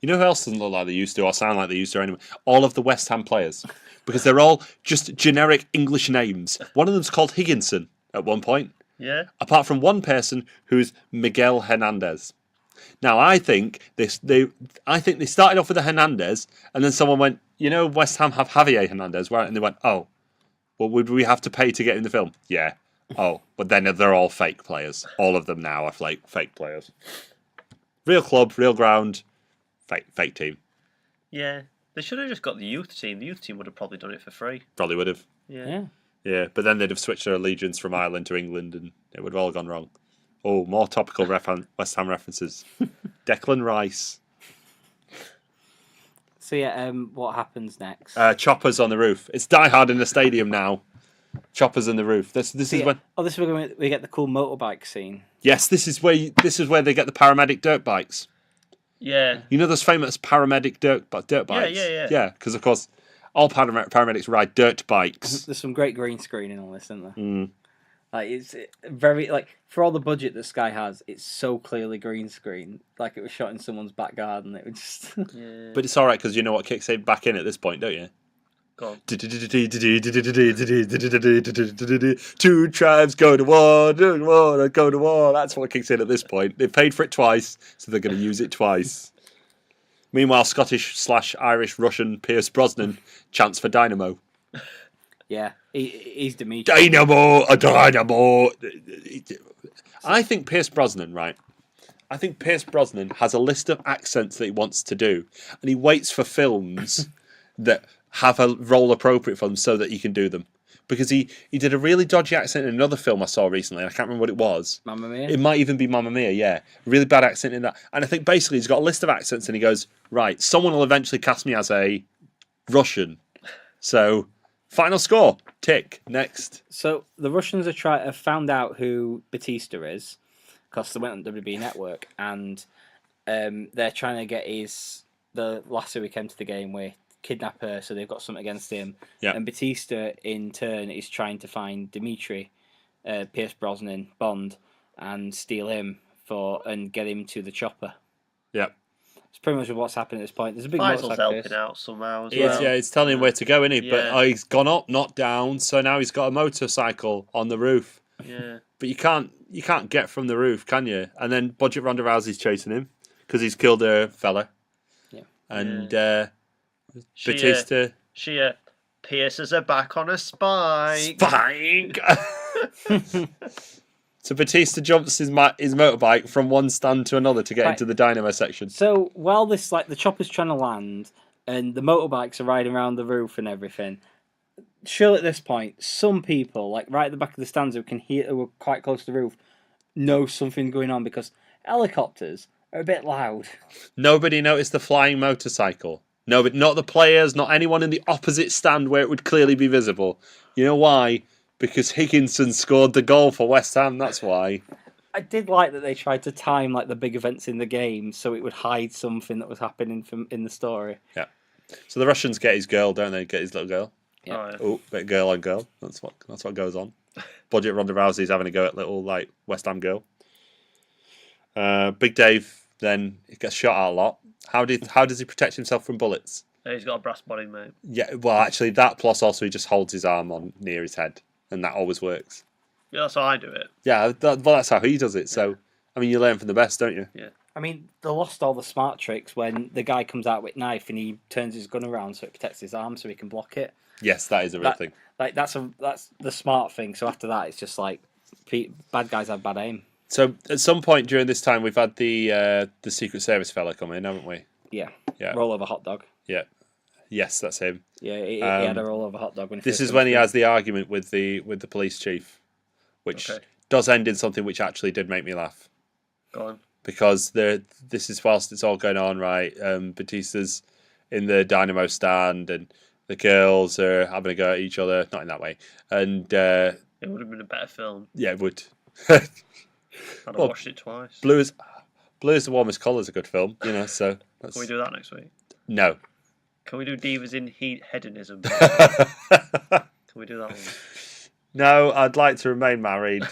You know who else doesn't look like they used to or sound like they used to anyway? All of the West Ham players. Because they're all just generic English names. One of them's called Higginson at one point. Yeah. Apart from one person who's Miguel Hernandez. Now, I think they started off with a Hernandez, and then someone went, West Ham have Javier Hernandez, right? And they went, oh, well, would we have to pay to get in the film? Yeah. Oh, but then they're all fake players. All of them now are fake players. Real club, real ground, fake team. Yeah. They should have just got the youth team. The youth team would have probably done it for free. Probably would have. Yeah. Yeah, but then they'd have switched their allegiance from Ireland to England, and it would have all gone wrong. Oh, more topical West Ham references. Declan Rice. So yeah, what happens next? Choppers on the roof. It's Die Hard in the stadium now. Choppers on the roof. This is when. Oh, this is where we get the cool motorbike scene. Yes, this is where they get the paramedic dirt bikes. Yeah. You know those famous paramedic dirt bikes. Yeah. Yeah, because of course, all paramedics ride dirt bikes. There's some great green screen in all this, isn't there? Mm. It's very for all the budget that Sky has, it's so clearly green screen. Like it was shot in someone's back garden. It was just. But it's all right because you know what kicks it back in at this point, don't you? Go on. 2 tribes go to war, go to war. That's what kicks in at this point. They paid for it twice, so they're going to use it twice. Meanwhile, Scottish/Irish Russian Pierce Brosnan chants for Dynamo. Yeah, he's Dimitri. Dynamo, a Dynamo. I think Pierce Brosnan, right? I think Pierce Brosnan has a list of accents that he wants to do, and he waits for films that have a role appropriate for them so that he can do them. Because he did a really dodgy accent in another film I saw recently, and I can't remember what it was. Mamma Mia? It might even be Mamma Mia, yeah. Really bad accent in that. And I think basically he's got a list of accents, and he goes, right, someone will eventually cast me as a Russian. So, final score. Tick. Next. So the Russians have found out who Batista is, because they went on WB Network, and they're trying to get the lasso who came to the game with, kidnap her, so they've got something against him. Yeah. And Batista, in turn, is trying to find Dimitri, Pierce Brosnan, Bond, and steal him and get him to the chopper. Yeah. It's pretty much what's happening at this point. There's a big Faisal's motorcycle helping out somehow as He is, well. yeah, he's telling him where to go, isn't he? Yeah. But he's gone up, not down, so now he's got a motorcycle on the roof. Yeah. But you can't get from the roof, can you? And then Budget Ronda Rousey's chasing him because he's killed a fella. Yeah. And She, Batista pierces her back on a spike. Spike. So Batista jumps his motorbike from one stand to another to get Right. into the dynamo section. So while the chopper's trying to land and the motorbikes are riding around the roof and everything, surely at this point, some people, like right at the back of the stands who were quite close to the roof, know something's going on, because helicopters are a bit loud. Nobody noticed the flying motorcycle. No, but not the players, not anyone in the opposite stand where it would clearly be visible. You know why? Because Higginson scored the goal for West Ham, that's why. I did like that they tried to time like the big events in the game so it would hide something that was happening in the story. Yeah. So the Russians get his girl, don't they? Get his little girl. Yeah. Oh, yeah. Oh, bit girl on girl. That's what goes on. Budget Ronda Rousey's having a go at little West Ham girl. Big Dave then gets shot out a lot. How does he protect himself from bullets? He's got a brass body, mate. Yeah, well, actually, that plus also he just holds his arm on near his head, and that always works. Yeah, that's how I do it. Yeah, that's how he does it. So, I mean, you learn from the best, don't you? Yeah. I mean, they lost all the smart tricks when the guy comes out with a knife and he turns his gun around so it protects his arm so he can block it. Yes, that is a real thing. Like that's the smart thing. So after that, it's just like bad guys have bad aim. So at some point during this time, we've had the Secret Service fella come in, haven't we? Yeah. Yeah. Roll over hot dog. Yeah. Yes, that's him. Yeah, he had a roll over hot dog when he This first is comes when he through. has the argument with the police chief, which does end in something which actually did make me laugh. Go on. Because this is whilst it's all going on, right? Batista's in the dynamo stand, and the girls are having a go at each other. Not in that way. And It would have been a better film. yeah, it would. I'd have Well, watched it twice. Blue is the Warmest Colour is a good film, you know. So Can we do that next week? no. Can we do Divas in Hedonism? Can we do that one? No, I'd like to remain married.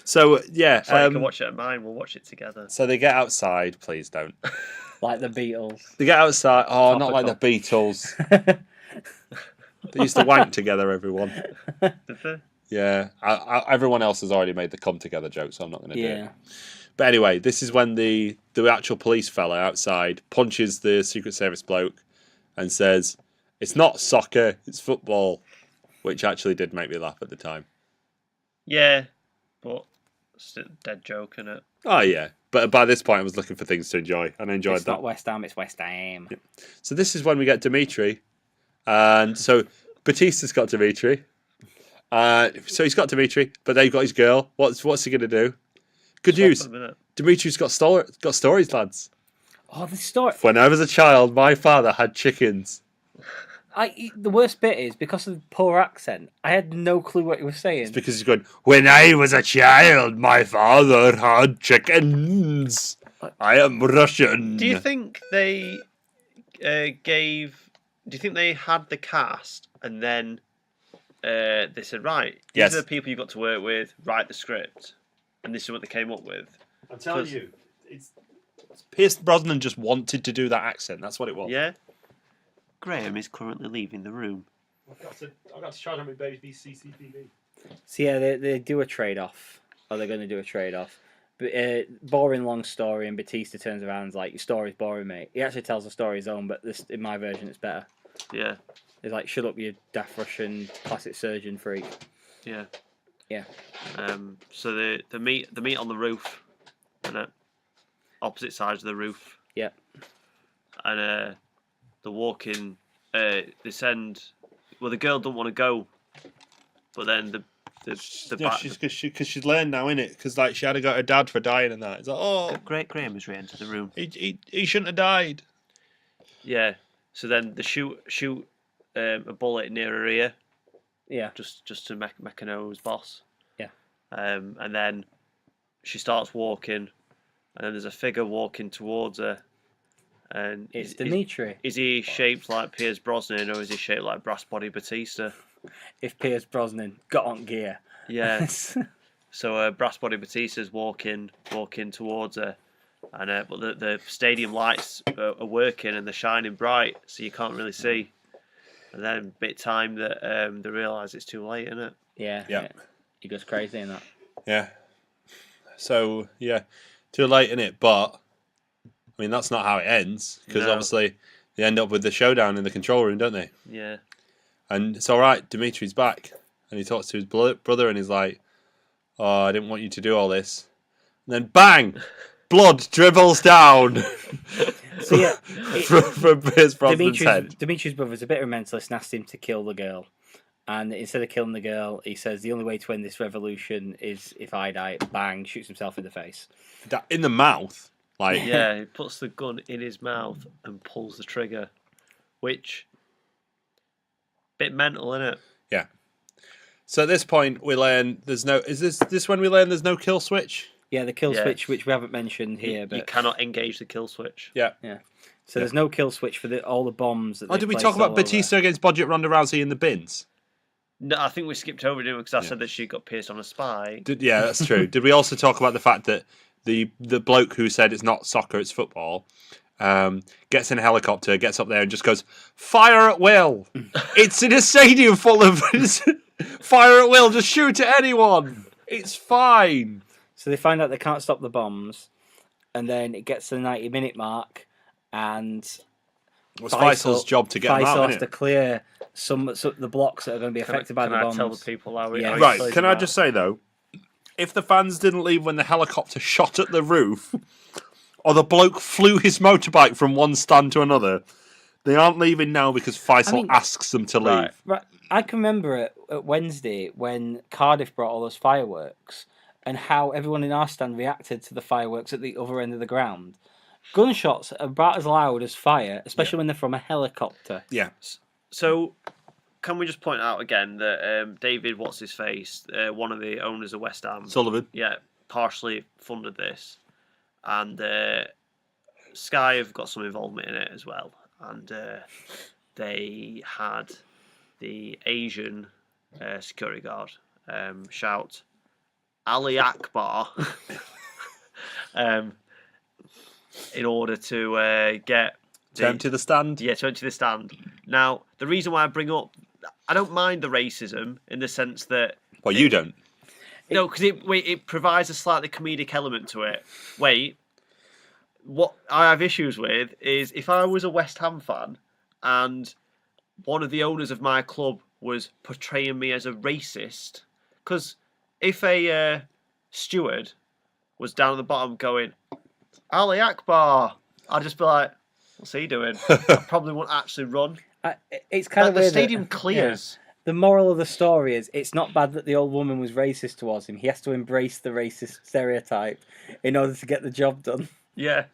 So yeah, So you can watch it at mine. We'll watch it together. so they get outside. Please don't. Like the Beatles. They get outside. Oh, not like Topical. the Beatles. They used to wank together, everyone. Did they? Yeah, everyone else has already made the come together joke, so I'm not going to do Yeah. it. But anyway, this is when the actual police fella outside punches the Secret Service bloke and says, "It's not soccer, it's football," which actually did make me laugh at the time. Yeah, but it's a dead joke, innit? Oh yeah, but by this point I was looking for things to enjoy, and I enjoyed It's that. not West Ham, it's West Ham. So this is when we get Dimitri, and so Batista's got Dimitri. So he's got Dimitri, but they've got his girl. What's he gonna do? Good news. Swap them, innit? Dimitri's got stories, lads. Oh, the story. When I was a child, my father had chickens. The worst bit is because of the poor accent, I had no clue what he was saying. It's because he's going, when I was a child, my father had chickens. I am Russian. Do you think they gave? Do you think they had the cast and then they said, right, these Yes. are the people you got to work with, write the script, and this is what they came up with? I'm telling you, Pierce Brosnan just wanted to do that accent. That's what it was. Yeah. Graeme is currently leaving the room. I've got to charge on my baby's CCTV. So yeah, they do a trade-off. Or they're going to do a trade-off. But, boring long story, and Batista turns around and is like, your story's boring, mate. He actually tells the story his own, but this, in my version, it's better. Yeah. He's like, shut up, you daft Russian plastic surgeon freak. Yeah. Yeah. So they meet on the roof, and opposite sides of the roof. Yeah. And they're walking. They send. Well, the girl don't want to go, but then the because she's learned now, innit? Because like she had to go to her dad for dying and that. It's like, oh, Great Graeme has re-entered the room. he shouldn't have died. Yeah. So then they shoot a bullet near her ear. Yeah. Just to Meccano's boss. Yeah. And then she starts walking, and then there's a figure walking towards her. And It's Dimitri. Is he shaped like Pierce Brosnan, or is he shaped like Brass Body Batista? If Pierce Brosnan got on gear. Yeah. So Brass Body Batista's walking towards her, and but the stadium lights are working and they're shining bright, so you can't really see. And then bit time that they realise it's too late, isn't it? Yeah. Yeah. Yeah. He goes crazy in that. Yeah. So yeah, too late in it, but I mean that's not how it ends because No. obviously they end up with the showdown in the control room, don't they? Yeah. And it's all right. Dimitri's back, and he talks to his brother, and he's like, "Oh, I didn't want you to do all this." And then bang, blood dribbles down So yeah, from Pierce Brosnan's head. Dimitri's brother's a bit of a mentalist and asked him to kill the girl. And instead of killing the girl, he says the only way to end this revolution is if I die. Bang, shoots himself in the face. In the mouth, like Yeah, he puts the gun in his mouth and pulls the trigger, which bit mental, isn't it? yeah. So at this point, we learn there's no. Is this when we learn there's no kill switch? Yeah, the kill Yeah. switch, which we haven't mentioned here, You but cannot engage the kill switch. Yeah. yeah. So there's no kill switch for all the bombs. That Oh, they've did we placed talk about all over. Batista against Bodgett Ronda Rousey in the bins? No, I think we skipped over it because I said that she got pierced on a spy. Yeah, that's true. Did we also talk about the fact that the bloke who said it's not soccer, it's football, gets in a helicopter, gets up there and just goes, fire at will. It's in a stadium full of fire at will, just shoot at anyone. It's fine. So they find out they can't stop the bombs, and then it gets to the 90-minute mark, and It was Faisal's job to get them Faisal out, has to innit? clear some the blocks that are going to be affected by the Can I bombs. tell the people how it Yeah. how he Right, plays can it I out? just say, though, if the fans didn't leave when the helicopter shot at the roof, or the bloke flew his motorbike from one stand to another, they aren't leaving now because Faisal asks them to leave. Right. Right, I can remember at Wednesday when Cardiff brought all those fireworks and how everyone in our stand reacted to the fireworks at the other end of the ground. Gunshots are about as loud as fire, especially when they're from a helicopter. Yeah. So, can we just point out again that David, what's his face, one of the owners of West Ham, Sullivan. yeah, partially funded this, and Sky have got some involvement in it as well, and they had the Asian security guard shout Ali Akbar in order to get To empty the stand. yeah, to empty the stand. Now, the reason why I bring up, I don't mind the racism in the sense that Well, you don't. no, because it provides a slightly comedic element to it. Wait, what I have issues with is if I was a West Ham fan and one of the owners of my club was portraying me as a racist, because if a steward was down at the bottom going, Ali Akbar, I'd just be like, what's he doing? I probably won't actually run. It's kind Like, of the weird that- stadium clears. yeah. The moral of the story is it's not bad that the old woman was racist towards him. He has to embrace the racist stereotype in order to get the job done. Yeah.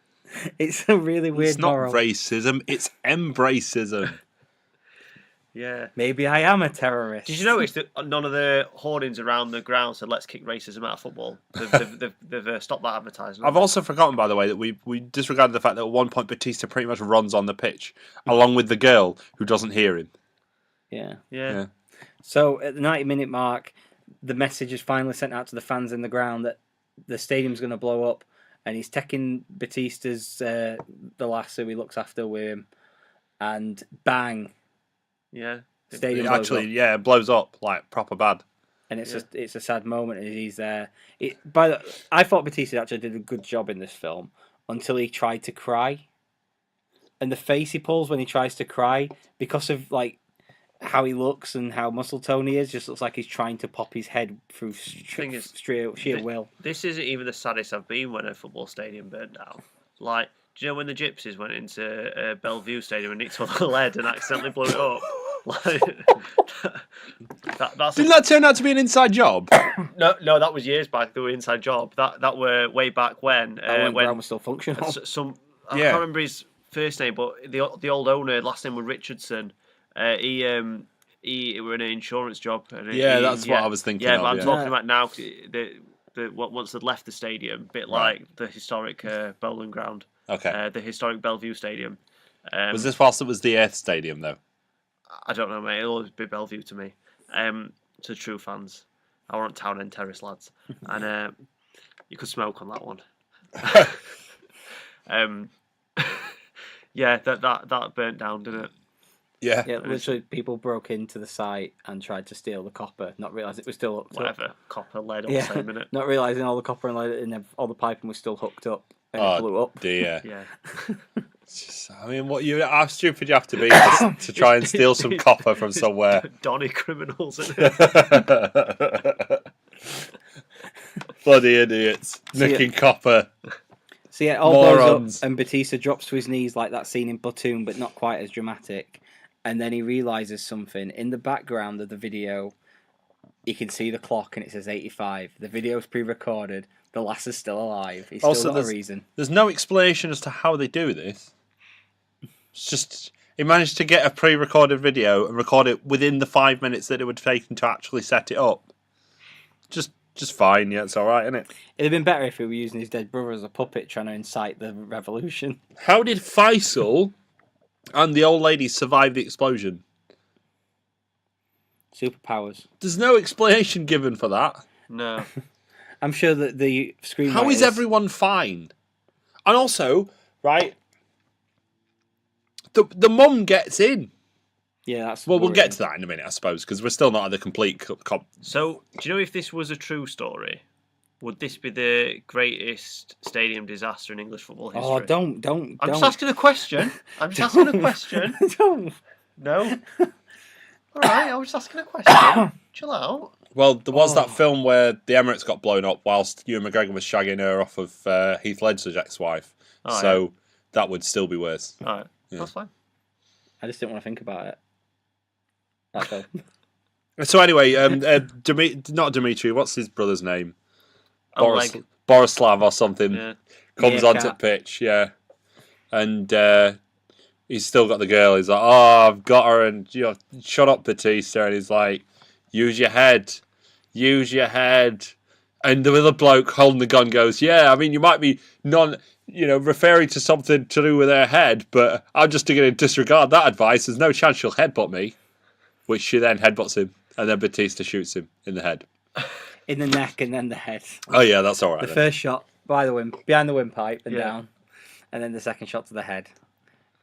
It's a really weird It's not moral. racism, it's embracism. Yeah. Maybe I am a terrorist. Did you notice that none of the hoardings around the ground said "Let's kick racism out of football"? They've stopped that advertising. I've also forgotten, by the way, that we disregarded the fact that at one point Batista pretty much runs on the pitch, along with the girl who doesn't hear him. Yeah. Yeah. So at the 90-minute mark, the message is finally sent out to the fans in the ground that the stadium's going to blow up, and he's taking Batista's the lass who he looks after with him, and bang, Yeah. stadium blows Actually, up. yeah, it blows up like proper bad. And it's a sad moment, and he's there. I thought Batista actually did a good job in this film until he tried to cry, and the face he pulls when he tries to cry because of like how he looks and how muscle tone he is, just looks like he's trying to pop his head through sheer will. This isn't even the saddest I've been when a football stadium burned down. Like, do you know when the Gypsies went into Bellevue Stadium and nicked all the lead and accidentally blew it up? Like, that's Didn't that turn out to be an inside job? no, that was years back. They were inside job. That were way back when When ground was still functional. I can't remember his first name, but the old owner, last name was Richardson. He were in an insurance job. And that's what I was thinking. Yeah, of, but I'm talking about now. Once they'd left the stadium, a bit like the historic bowling ground. Okay. The historic Bellevue Stadium. Was this whilst it was the Earth Stadium though? I don't know, mate. It'll always be Bellevue to me. To true fans, I want Town End Terrace, lads, and you could smoke on that one. Yeah, that burnt down, didn't it? Yeah. Yeah, literally, people broke into the site and tried to steal the copper, not realising it was still hooked Whatever, up. copper, lead, all the same, innit? Not realising all the copper and lead and all the piping was still hooked up and it blew up. Dear. Yeah. I mean, how stupid you have to be to try and steal some copper from somewhere. Donny criminals, isn't it? Bloody idiots. Nicking copper. So yeah, all blows Morons. up and Batista drops to his knees like that scene in Platoon, but not quite as dramatic. And then he realises something. In the background of the video, you can see the clock and it says 85. The video's pre-recorded. The lass is still alive. He's still got a reason. There's no explanation as to how they do this. It's just he managed to get a pre-recorded video and record it within the 5 minutes that it would take him to actually set it up. Just fine, yeah, it's all right, isn't it? It'd have been better if he were using his dead brother as a puppet trying to incite the revolution. How did Faisal and the old lady survive the explosion? Superpowers. There's no explanation given for that. No. I'm sure that the screenwriters... How is everyone fine? And also, right, the mum gets in. Yeah, that's... Well, we'll worrying. get to that in a minute, I suppose, because we're still not at the complete... So, do you know if this was a true story? Would this be the greatest stadium disaster in English football history? Oh, don't. I'm just asking a question. Don't. No? Alright, I was just asking a question. Chill out. Well, there was that film where the Emirates got blown up whilst Ewan McGregor was shagging her off of Heath Ledger's ex-wife. That would still be worse. Alright, that's fine. I just didn't want to think about it. That's all. So anyway, not Dimitri, what's his brother's name? Borislav or something comes onto the pitch, and he's still got the girl. He's like, "Oh, I've got her," and shut up, Batista. And he's like, use your head. And the other bloke holding the gun goes, "Yeah, I mean, you might be referring to something to do with her head, but I'm just going to disregard that advice. There's no chance she'll headbutt me," which she then headbutts him, and then Batista shoots him in the head. In the neck and then the head. Oh yeah, that's all right. The first shot behind the windpipe and down, and then the second shot to the head,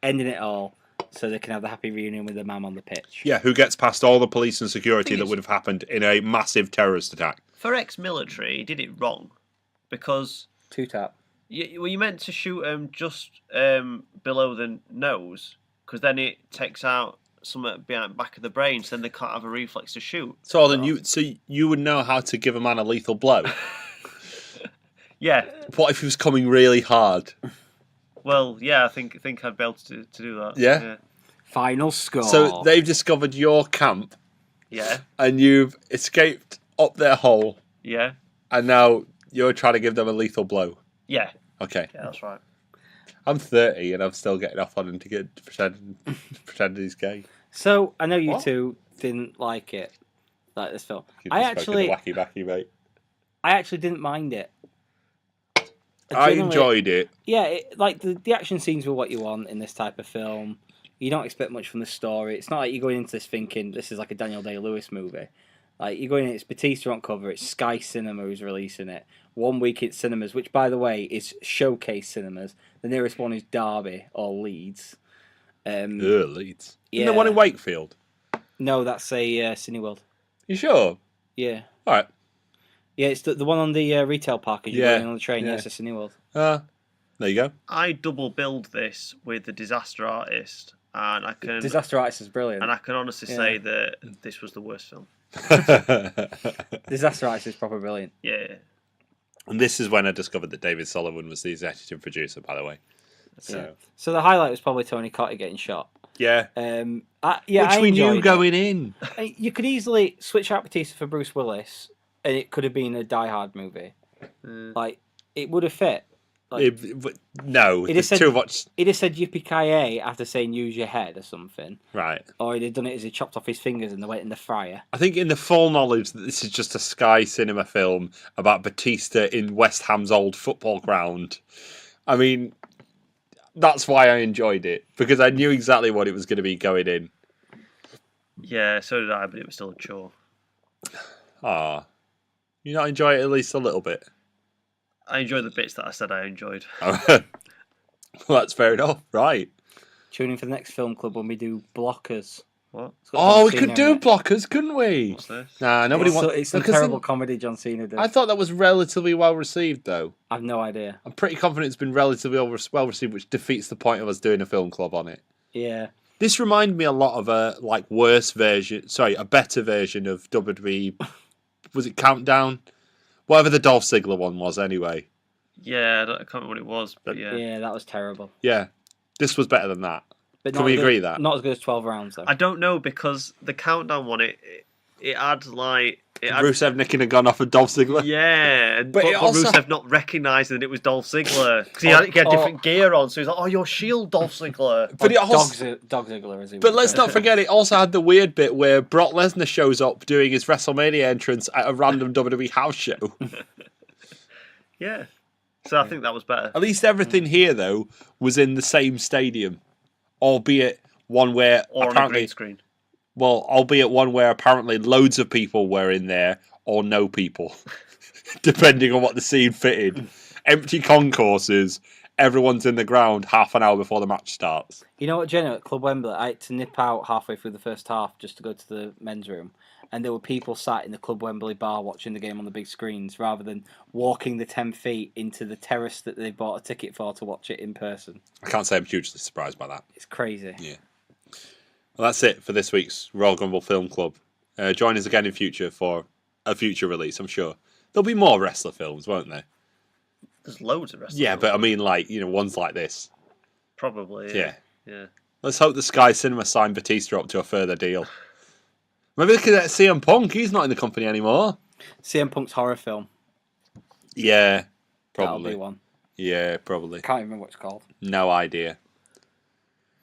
ending it all so they can have the happy reunion with the man on the pitch. Yeah, who gets past all the police and security that would have happened in a massive terrorist attack. For ex-military, he did it wrong because Two-tap. you meant to shoot him just below the nose because then it takes out something behind the back of the brain, so then they can't have a reflex to shoot. So then you would know how to give a man a lethal blow. Yeah. What if he was coming really hard? Well, yeah, I think I'd be able to do that. Yeah? Final score. So they've discovered your camp. Yeah. And you've escaped up their hole. Yeah. And now you're trying to give them a lethal blow. Yeah. Okay. Yeah, that's right. I'm 30 and I'm still getting off on him to pretend he's gay. So I know you two didn't like this film. I actually wacky backy, mate. I actually didn't mind it. I enjoyed it. Yeah, the action scenes were what you want in this type of film. You don't expect much from the story. It's not like you're going into this thinking this is like a Daniel Day-Lewis movie. Like you're going in, it's Batista on cover. It's Sky Cinema who's releasing it. 1 week at cinemas, which by the way is Showcase Cinemas. The nearest one is Derby or Leeds. Leeds. Yeah. Isn't there one in Wakefield? No, that's a Cineworld. You sure? Yeah. All right. Yeah, it's the one on the retail park as you're going on the train. Yeah, it's a Cineworld. There you go. I double billed this with the Disaster Artist, and I can Disaster Artist is brilliant. and I can honestly say that this was the worst film. Disaster Artist is proper brilliant. Yeah. And this is when I discovered that David Sullivan was the executive producer, by the way. So So the highlight was probably Tony Cotter getting shot. yeah. I Which we knew enjoyed it. going in. You could easily switch out Batista for Bruce Willis, and it could have been a Die Hard movie. Like, it would have fit. Like, No, It there's said- too much. he'd have said yippee-ki-yay after saying use your head or something. Right. Or he'd have done it as he chopped off his fingers and they went in the fryer. I think in the full knowledge that this is just a Sky Cinema film about Batista in West Ham's old football ground. I mean, that's why I enjoyed it, because I knew exactly what it was going to be going in. Yeah, so did I, but it was still a chore. Ah, you not enjoy it at least a little bit? I enjoyed the bits that I said I enjoyed. Well, that's fair enough, right? Tune in for the next film club when we do Blockers. What? It's got Oh, John we could Cena do in it. Blockers, couldn't we? What's this? Nah, nobody wants. It's a because terrible comedy John Cena did. I thought that was relatively well received, though. I've no idea. I'm pretty confident it's been relatively well received, which defeats the point of us doing a film club on it. Yeah. This reminded me a lot of a a better version of WWE. Was it Countdown? Whatever the Dolph Ziggler one was, anyway. Yeah, I can't remember what it was, but yeah. Yeah, that was terrible. Yeah, this was better than that. But Can not we as good- agree that? Not as good as 12 rounds, though. I don't know, because the Countdown one, it had like... It had, Rusev nicking a gun off of Dolph Ziggler. yeah, But but it also- Rusev not recognising that it was Dolph Ziggler. Because he had different gear on, so he's like, oh, your shield, Dolph Ziggler. But it also, Dog Ziggler, as he but would let's say. not forget, it also had the weird bit where Brock Lesnar shows up doing his WrestleMania entrance at a random WWE house show. Yeah. So I think that was better. At least everything here, though, was in the same stadium, albeit one where Or on a apparently, green screen. well, albeit one where apparently loads of people were in there or no people, depending on what the scene fitted. Empty concourses, everyone's in the ground half an hour before the match starts. You know what, Jenna, at Club Wembley, I had to nip out halfway through the first half just to go to the men's room. And there were people sat in the Club Wembley bar watching the game on the big screens rather than walking the 10 feet into the terrace that they bought a ticket for to watch it in person. I can't say I'm hugely surprised by that. It's crazy. Yeah. Well, that's it for this week's Royal Grumble Film Club. Join us again in future for a future release, I'm sure. There'll be more wrestler films, won't there? There's loads of wrestlers. Yeah, but I mean, like, ones like this. Probably. Yeah. Yeah. Let's hope the Sky Cinema signed Batista up to a further deal. Maybe they could get CM Punk. He's not in the company anymore. CM Punk's horror film. Yeah, That'll probably. be one. Yeah, probably. Can't even remember what it's called. No idea.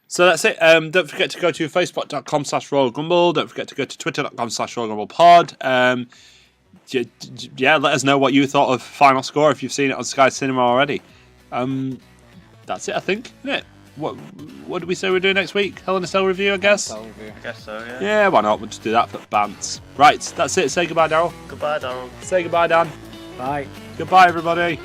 So that's it. Don't forget to go to facebook.com/Royal Grumble. Don't forget to go to twitter.com/Royal Grumble Pod. Yeah, let us know what you thought of Final Score if you've seen it on Sky Cinema already. That's it, I think, isn't it? What did we say we're doing next week? Hell in a Cell review, I guess? That'll review. I guess so, yeah. Yeah, why not? We'll just do that for bants. Right, that's it. Say goodbye, Daryl. Goodbye, Darren. Say goodbye, Dan. Bye. Goodbye, everybody.